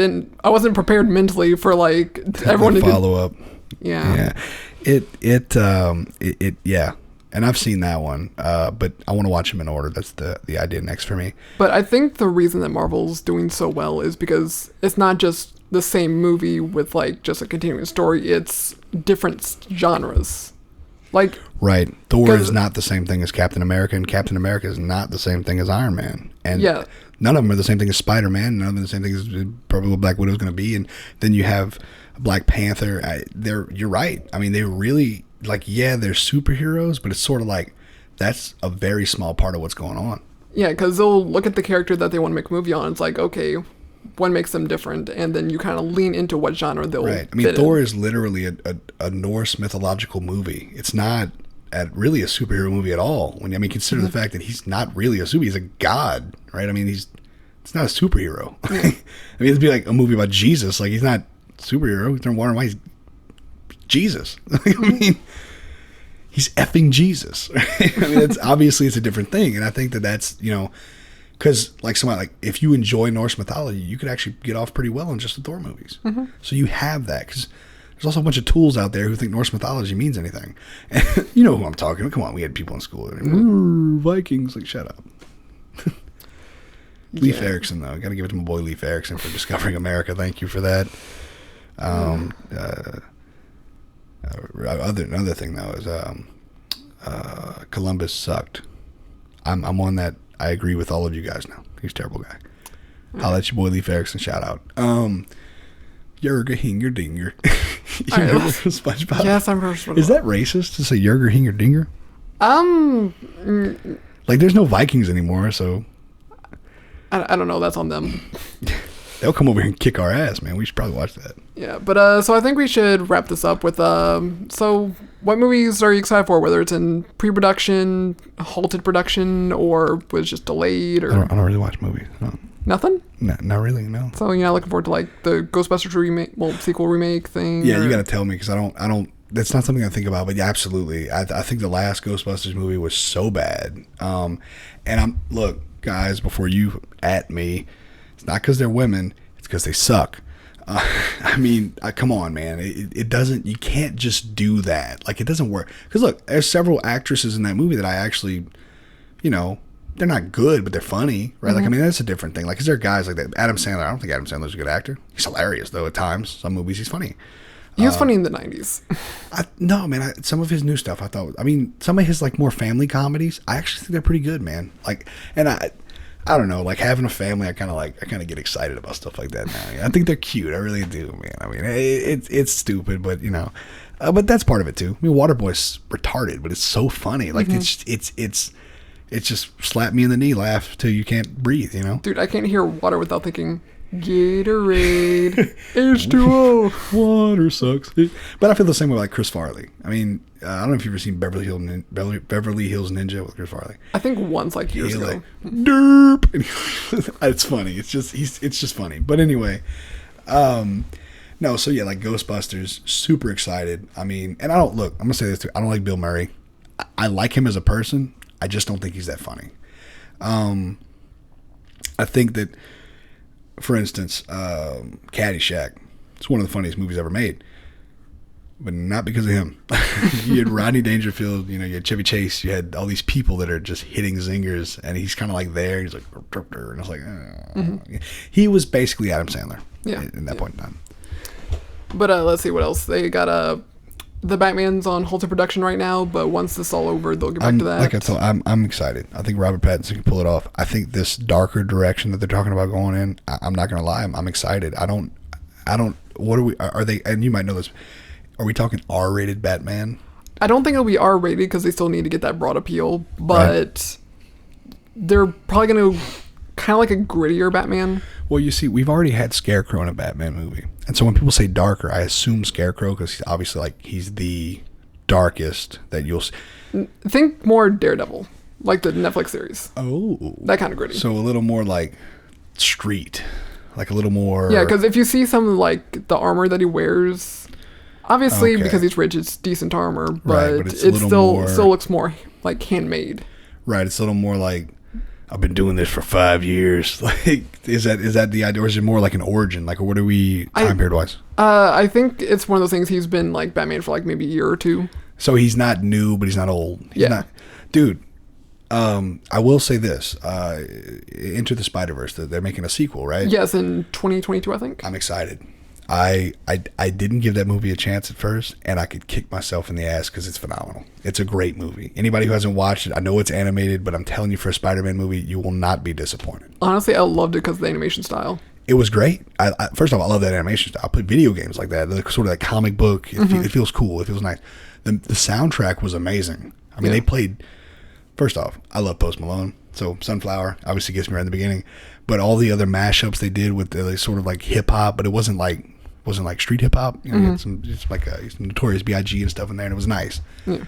wasn't prepared mentally for like everyone to follow up. Yeah. Yeah. And I've seen that one, but I want to watch them in order. That's the idea next for me. But I think the reason that Marvel's doing so well is because it's not just the same movie with like just a continuing story. It's different genres. Like, right. Thor is not the same thing as Captain America, and Captain America is not the same thing as Iron Man. And none of them are the same thing as Spider-Man. None of them are the same thing as probably what Black Widow is going to be. And then you have Black Panther. You're right. I mean, they really, like, yeah, they're superheroes, but it's sort of like that's a very small part of what's going on. Yeah, because they'll look at the character that they want to make a movie on. It's like, okay, what makes them different? And then you kind of lean into what genre they'll right. I mean, Thor is literally a Norse mythological movie. It's not really a superhero movie at all. Consider the fact that he's not really a superhero. He's a god, right? I mean, it's not a superhero. Yeah. I mean, it'd be like a movie about Jesus. Like, he's not a superhero. He's wondering why he's Jesus. I mean, he's effing Jesus. Right? I mean, it's a different thing. And I think that's, because like somebody, like if you enjoy Norse mythology, you could actually get off pretty well in just the Thor movies. Mm-hmm. So you have that, because there's also a bunch of tools out there who think Norse mythology means anything. And you know who I'm talking about. Come on, we had people in school. Vikings, like, shut up. Leif Erikson, though. Got to give it to my boy Leif Erikson for discovering America. Thank you for that. Another thing, though, is Columbus sucked. I'm on that. I agree with all of you guys now. He's a terrible guy. I'll let your boy Leif Erikson shout out. Yerger Hinger Dinger. You All right, remember SpongeBob? Yes, I'm first. Is that racist to say Yerger Hinger Dinger? Mm, Like, there's no Vikings anymore, so I don't know. That's on them. they'll come over here and kick our ass, man. We should probably watch that. Yeah, but so I think we should wrap this up with so what movies are you excited for? Whether it's in pre-production, halted production, or was just delayed, or I don't really watch movies. No. nothing? No, not really, no. So you're not looking forward to like the Ghostbusters sequel remake thing? Yeah, or? you got to tell me because I don't. That's not something I think about, but yeah, absolutely. I think the last Ghostbusters movie was so bad. And look, guys, before you at me, it's not because they're women, it's because they suck. I mean, come on, man. It doesn't. You can't just do that. Like, it doesn't work. Because look, there's several actresses in that movie that I actually, they're not good, but they're funny, right? Like, I mean, that's a different thing. Like, is there guys like that? Adam Sandler. I don't think Adam Sandler's a good actor. He's hilarious though at times. Some movies he's funny. He was funny in the 90s. No, man. Some of his new stuff, some of his like more family comedies, I actually think they're pretty good, man. Like, and I don't know, like having a family, I kind of get excited about stuff like that now. I think they're cute. I really do, man. I mean, it's stupid, but but that's part of it too. I mean, Waterboy's retarded, but it's so funny. Like it's just slap me in the knee, laugh till you can't breathe. Dude, I can't hear water without thinking Gatorade, H2O. Water sucks. But I feel the same way like Chris Farley. I mean, I don't know if you've ever seen Beverly Hills Ninja with Chris Farley. I think once, like years ago. Like, derp. It's funny. It's just funny. But anyway, no. So yeah, like Ghostbusters, super excited. I mean, and I'm gonna say this too. I don't like Bill Murray. I like him as a person. I just don't think he's that funny. I think that, for instance, Caddyshack, it's one of the funniest movies ever made, but not because of him. You had Rodney Dangerfield, you had Chevy Chase, you had all these people that are just hitting zingers, and he's kind of like there. He's like, and I was like, He was basically Adam Sandler in that point in time. But let's see what else they got. The Batman's on halted production right now, but once this is all over, they'll get back to that. Like I told, I'm excited. I think Robert Pattinson can pull it off. I think this darker direction that they're talking about going in, I'm not gonna lie, I'm excited. I don't. What are they? And you might know this. Are we talking R-rated Batman? I don't think it'll be R-rated because they still need to get that broad appeal, but they're probably gonna kind of like a grittier Batman. Well, you see, we've already had Scarecrow in a Batman movie. And so when people say darker, I assume Scarecrow because he's obviously like he's the darkest that you'll see. Think more Daredevil, like the Netflix series. Oh. That kind of gritty. So a little more like street, like a little more. Yeah, because if you see some like the armor that he wears, obviously because he's rich, it's decent armor, but it still looks more like handmade. Right, it's a little more like, I've been doing this for 5 years. Like, is that the idea, or is it more like an origin? Like, what are we time period wise? I think it's one of those things. He's been like Batman for like maybe a year or two. So he's not new, but he's not old. He's not, dude. I will say this: Into the Spider-Verse, they're making a sequel, right? Yes, in 2022, I think. I'm excited. I didn't give that movie a chance at first, and I could kick myself in the ass because it's phenomenal. It's a great movie. Anybody who hasn't watched it, I know it's animated, but I'm telling you, for a Spider-Man movie, you will not be disappointed. Honestly, I loved it because of the animation style. It was great. First off, I love that animation style. I play video games like that, sort of like comic book. It feels cool. It feels nice. The soundtrack was amazing. I mean, they played. First off, I love Post Malone, so Sunflower obviously gets me right in the beginning. But all the other mashups they did with the sort of like hip hop, but it wasn't like street hip hop. You had some Notorious B.I.G. and stuff in there, and it was nice. Yeah.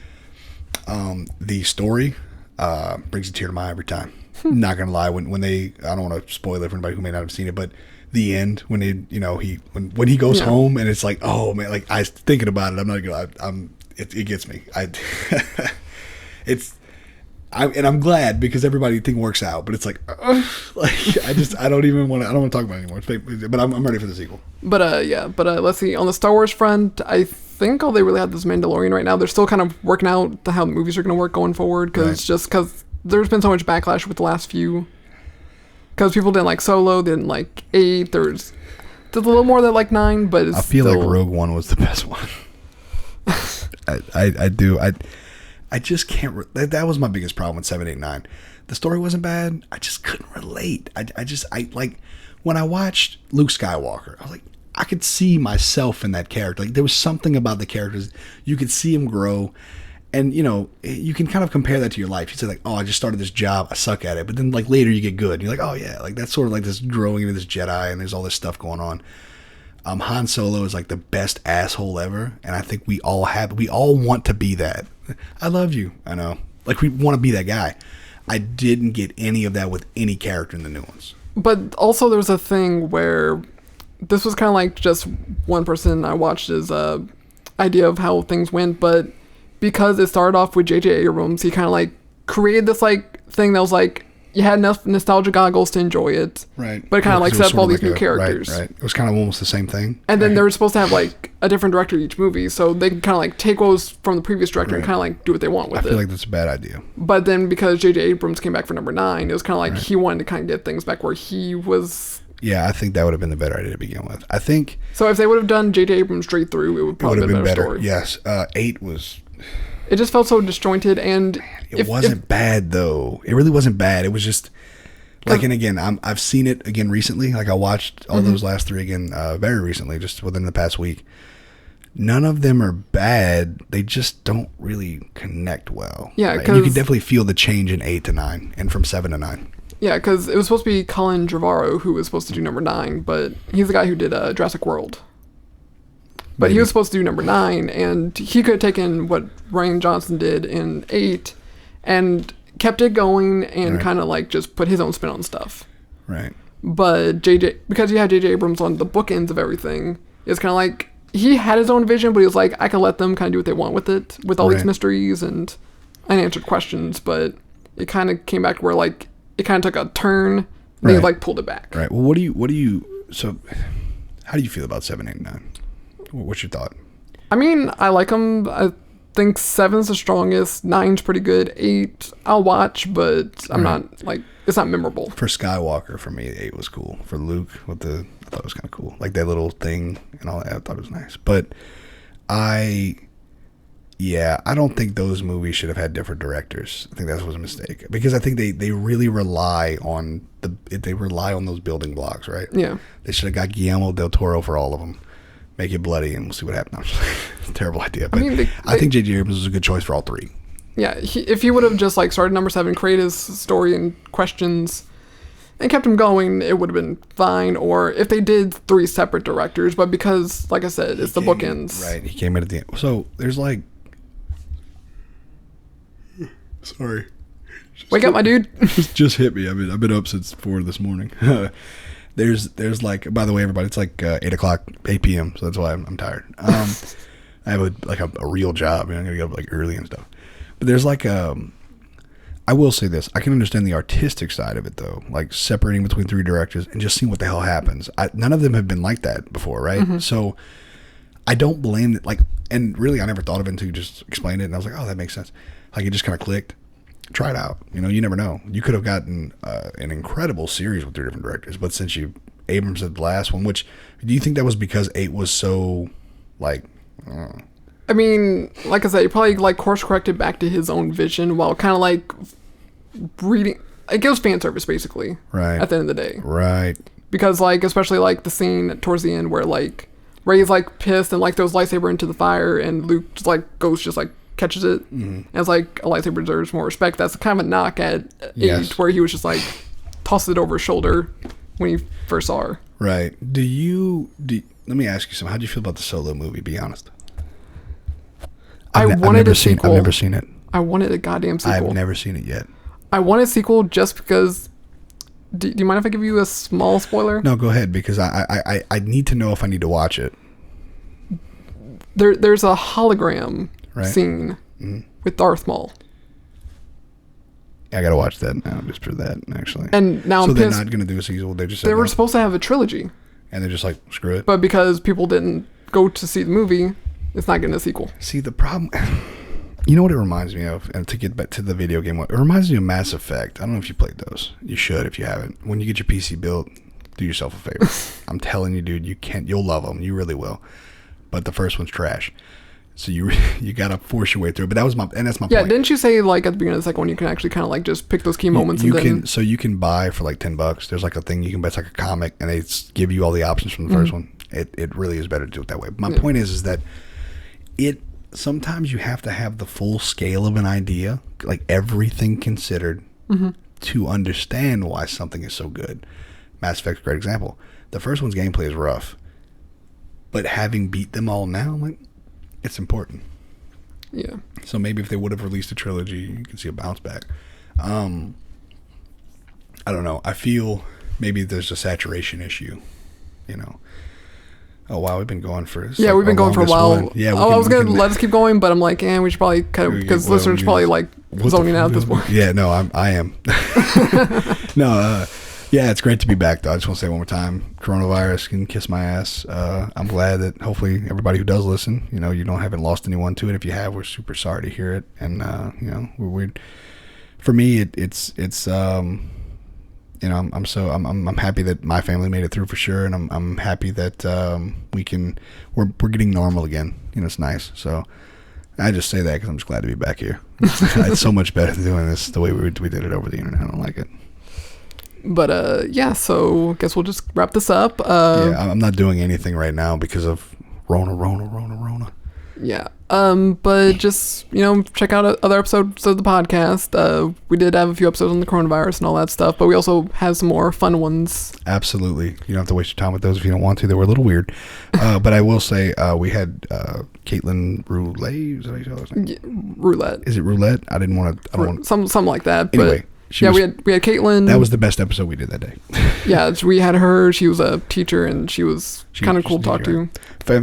The story brings a tear to my eye every time. Not gonna lie, when they, I don't want to spoil it for anybody who may not have seen it, but the end when they, when he goes home and it's like, oh man, like I was thinking about it. I'm not gonna. It gets me. I'm glad because everything works out, but it's like I don't want to talk about it anymore. It's fake, but I'm ready for the sequel. But let's see. On the Star Wars front, I think all they really have is Mandalorian right now. They're still kind of working out how the movies are going to work going forward because there's been so much backlash with the last few. Because people didn't like Solo, didn't like 8. There's a little more that like 9, but it's I feel like Rogue One was the best one. I do. I just can't. That was my biggest problem with 7, 8, 9. The story wasn't bad. I just couldn't relate. I like when I watched Luke Skywalker. I was like, I could see myself in that character. Like there was something about the characters. You could see him grow. And, you know, you can kind of compare that to your life. You say, like, oh, I just started this job. I suck at it. But then, like, later you get good. And you're like, oh, yeah. Like, that's sort of like this growing into this Jedi, and there's all this stuff going on. Han Solo is, like, the best asshole ever. And I think we all want to be that. I love you. I know. Like, we want to be that guy. I didn't get any of that with any character in the new ones. But also there's a thing where this was kind of like just one person I watched his idea of how things went, but because it started off with J.J. Abrams, he kind of like created this like thing that was like you had enough nostalgia goggles to enjoy it, right? But it kind of like set up all these new characters, right? It was kind of almost the same thing. And then they were supposed to have like a different director each movie, so they can kind of like take what was from the previous director and kind of like do what they want with it. I feel like that's a bad idea. But then because J.J. Abrams came back for number 9, it was kind of like he wanted to kind of get things back where he was. Yeah, I think that would have been the better idea to begin with. I think. So if they would have done J.J. Abrams straight through, it would probably have been a better story. Yes, 8 was. It just felt so disjointed, and it wasn't bad though. It really wasn't bad. It was just like, and again, I've seen it again recently. Like I watched all those last 3 again very recently, just within the past week. None of them are bad. They just don't really connect well. Yeah, right? You can definitely feel the change in 8 to 9, and from 7 to 9. Yeah, because it was supposed to be Colin Trevorrow who was supposed to do number 9, but he's the guy who did Jurassic World. But Maybe. he was supposed to do number 9, and he could have taken what Rian Johnson did in 8 and kept it going and kind of like just put his own spin on stuff. Right. But because you had J.J. Abrams on the bookends of everything, it's kind of like he had his own vision, but he was like, I can let them kind of do what they want with it, with all these mysteries and unanswered questions. But it kind of came back where like it kind of took a turn. And they like pulled it back. Right. Well, what do you? So, how do you feel about 7, 8, and 9? What's your thought? I mean, I like them. I think 7's the strongest. 9's pretty good. 8, I'll watch, but I'm not like it's not memorable. For Skywalker, for me, 8 was cool. For Luke, I thought it was kind of cool, like that little thing and all that. I thought it was nice. But I don't think those movies should have had different directors. I think that was a mistake because I think they really rely on those building blocks, right? Yeah. They should have got Guillermo del Toro for all of them. Make it bloody and we'll see what happens. It's a terrible idea. But I think J.J. Abrams was a good choice for all 3. Yeah, if he would have just like started number 7, created his story and questions, and kept him going, it would have been fine. Or if they did 3 separate directors, but because, like I said, it's the bookends. Right, he came in at the end. So there's like, sorry, wake up, my dude. just hit me. I've been up since 4 this morning. There's like, by the way, everybody, it's like 8 p.m. So that's why I'm tired. I have a real job. I'm gonna get up like early and stuff. But there's like I will say this. I can understand the artistic side of it though, like separating between 3 directors and just seeing what the hell happens. None of them have been like that before, right? Mm-hmm. So I don't blame it. Like, and really, I never thought of it until you just explained it, and I was like, oh, that makes sense. Like it just kind of clicked. Try it out. You know, you never know. You could have gotten an incredible series with 3 different directors, but since Abrams did the last one, which do you think that was because 8 was so like? I mean, like I said, he probably like course corrected back to his own vision while kind of like reading. It gives fan service basically. Right. At the end of the day. Right. Because like especially like the scene towards the end where like Rey's like pissed and like throws lightsaber into the fire and Luke just like goes just like catches it. Mm-hmm. And it's like a lightsaber deserves more respect. That's kind of a knock at 8 where he was just like tossed it over his shoulder when he first saw her. Right. Let me ask you something. How do you feel about the Solo movie? Be honest. I've never seen it. I wanted a goddamn sequel. I've never seen it yet. I want a sequel just because. Do you mind if I give you a small spoiler? No, go ahead because I need to know if I need to watch it. There's a hologram scene with Darth Maul. I gotta watch that now just for that actually. And now so I'm they're pissed. not gonna do a sequel. They were supposed to have a trilogy. And they're just like, screw it. But because people didn't go to see the movie, it's not getting a sequel. See, the problem... You know what it reminds me of? And to get back to the video game, it reminds me of Mass Effect. I don't know if you played those. You should if you haven't. When you get your PC built, do yourself a favor. I'm telling you, dude, you'll love them. You really will. But the first one's trash. So you gotta force your way through. But that's my Yeah, point. didn't you say like at the beginning of the second one you can actually kind of like just pick those key moments You and then... so you can buy for like $10. There's like a thing you can buy. It's like a comic, and they give you all the options from the first one. It really is better to do it that way. My point is that sometimes you have to have the full scale of an idea, like everything considered, to understand why something is so good. Mass Effect's a great example. The first one's gameplay is rough, but having beat them all now, like, it's important. Yeah. So maybe if they would have released a trilogy, you can see a bounce back. I don't know. I feel maybe there's a saturation issue, you know. Oh wow, we've been going for we've been going for a while. One. Yeah, I was gonna let us keep going, but I'm like, we should probably cut it because listeners probably like zoning out at this point. Yeah, no, I am. No, yeah, it's great to be back though. I just want to say one more time, coronavirus can kiss my ass. I'm glad that hopefully everybody who does listen, you know, haven't lost anyone to it. If you have, we're super sorry to hear it, and you know, we're for me, it's you know, I'm happy that my family made it through for sure, and I'm happy that we're getting normal again. You know, it's nice. So I just say that because I'm just glad to be back here. It's so much better than doing this the way we did it over the internet. I don't like it. But yeah, so I guess we'll just wrap this up. Yeah, I'm not doing anything right now because of Rona. Yeah. But just, you know, check out other episodes of the podcast. We did have a few episodes on the coronavirus and all that stuff, but we also have some more fun ones. Absolutely. You don't have to waste your time with those if you don't want to. They were a little weird. But I will say, we had Caitlin Roulette. Is that how you say her name? Roulette. Is it Roulette? I didn't want to. Something like that. Anyway. But we had Caitlin. That was the best episode we did that day. Yeah, we had her. She was a teacher, and she was kind of cool to talk to.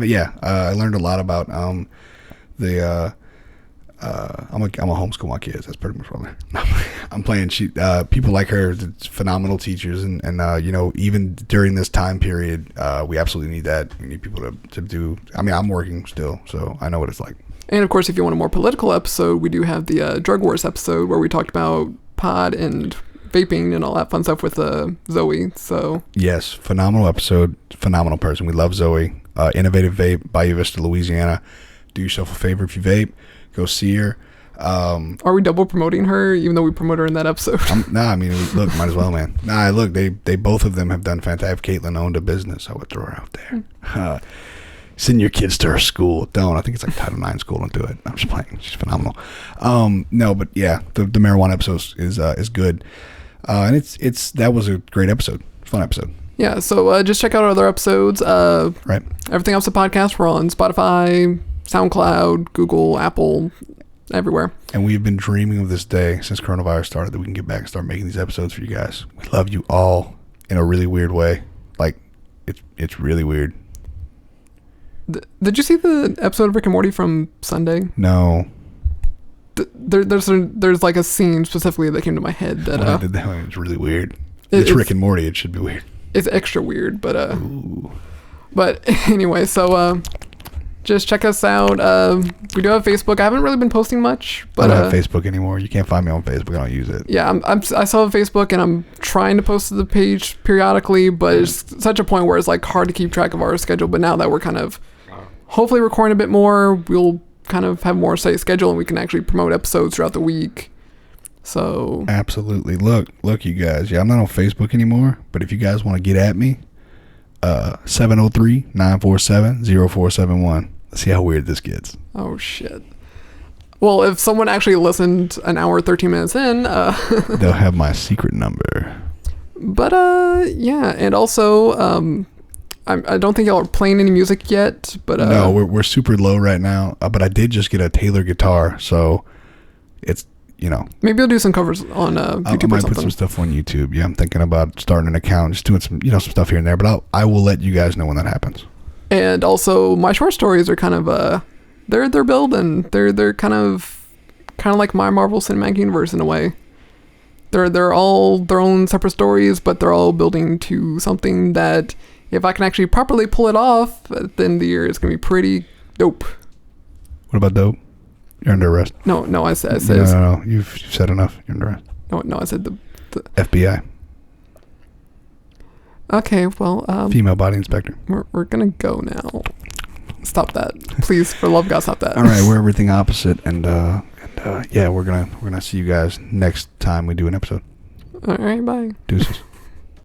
Yeah, I learned a lot about I'm a homeschool my kids. That's pretty much what I'm playing. People like her, phenomenal teachers, and you know, even during this time period, we absolutely need that. We need people to do. I mean, I'm working still, so I know what it's like. And of course, if you want a more political episode, we do have the drug wars episode where we talked about pod and vaping and all that fun stuff with Zoe. So yes, phenomenal episode, phenomenal person. We love Zoe. Innovative Vape, Bayou Vista, Louisiana. Do yourself a favor if you vape, go see her. Are we double promoting her even though we promote her in that episode? I mean, look, might as well, man. Look, they both of them have done fantastic. Caitlin owned a business. I would throw her out there. Send your kids to her school. Don't. I think it's like Title IX school. Don't do it. I'm just playing. She's phenomenal. No, but yeah, the marijuana episode is good. And that was a great episode. Fun episode. Yeah, so just check out our other episodes. Right. Everything else the podcast, we're on Spotify, SoundCloud, Google, Apple, everywhere. And we've been dreaming of this day since coronavirus started that we can get back and start making these episodes for you guys. We love you all in a really weird way. Like, it's really weird. Did you see the episode of Rick and Morty from Sunday? No. There's like a scene specifically that came to my head that I did that one. It's really weird. It's Rick and Morty. It should be weird. It's extra weird, but Ooh. But anyway, so just check us out. We do have Facebook. I haven't really been posting much, but I don't have Facebook anymore. You can't find me on Facebook. I don't use it. Yeah, I saw Facebook, and I'm trying to post to the page periodically, but it's such a point where it's like hard to keep track of our schedule. But now that we're kind of hopefully recording a bit more, we'll kind of have more say schedule, and we can actually promote episodes throughout the week. So absolutely. Look, you guys. Yeah, I'm not on Facebook anymore, but if you guys want to get at me, 703-947-0471. Let's see how weird this gets. Oh shit. Well, if someone actually listened an hour 13 minutes in, they'll have my secret number. But yeah, and also I don't think y'all are playing any music yet, but no, we're super low right now, but I did just get a Taylor guitar, so it's, you know, maybe I'll do some covers on YouTube. I might put some stuff on YouTube. Yeah, I'm thinking about starting an account, just doing some, some stuff here and there. But I will let you guys know when that happens. And also, my short stories are kind of they're building. They're kind of like my Marvel Cinematic Universe in a way. They're all their own separate stories, but they're all building to something that, if I can actually properly pull it off at the end of the year, it's gonna be pretty dope. What about dope? You're under arrest. No, I said. No. You've said enough. You're under arrest. No, I said the FBI. Okay, well. Female body inspector. We're gonna go now. Stop that. Please, for the love of God, stop that. All right, we're everything opposite, and yeah, we're gonna see you guys next time we do an episode. All right, bye. Deuces.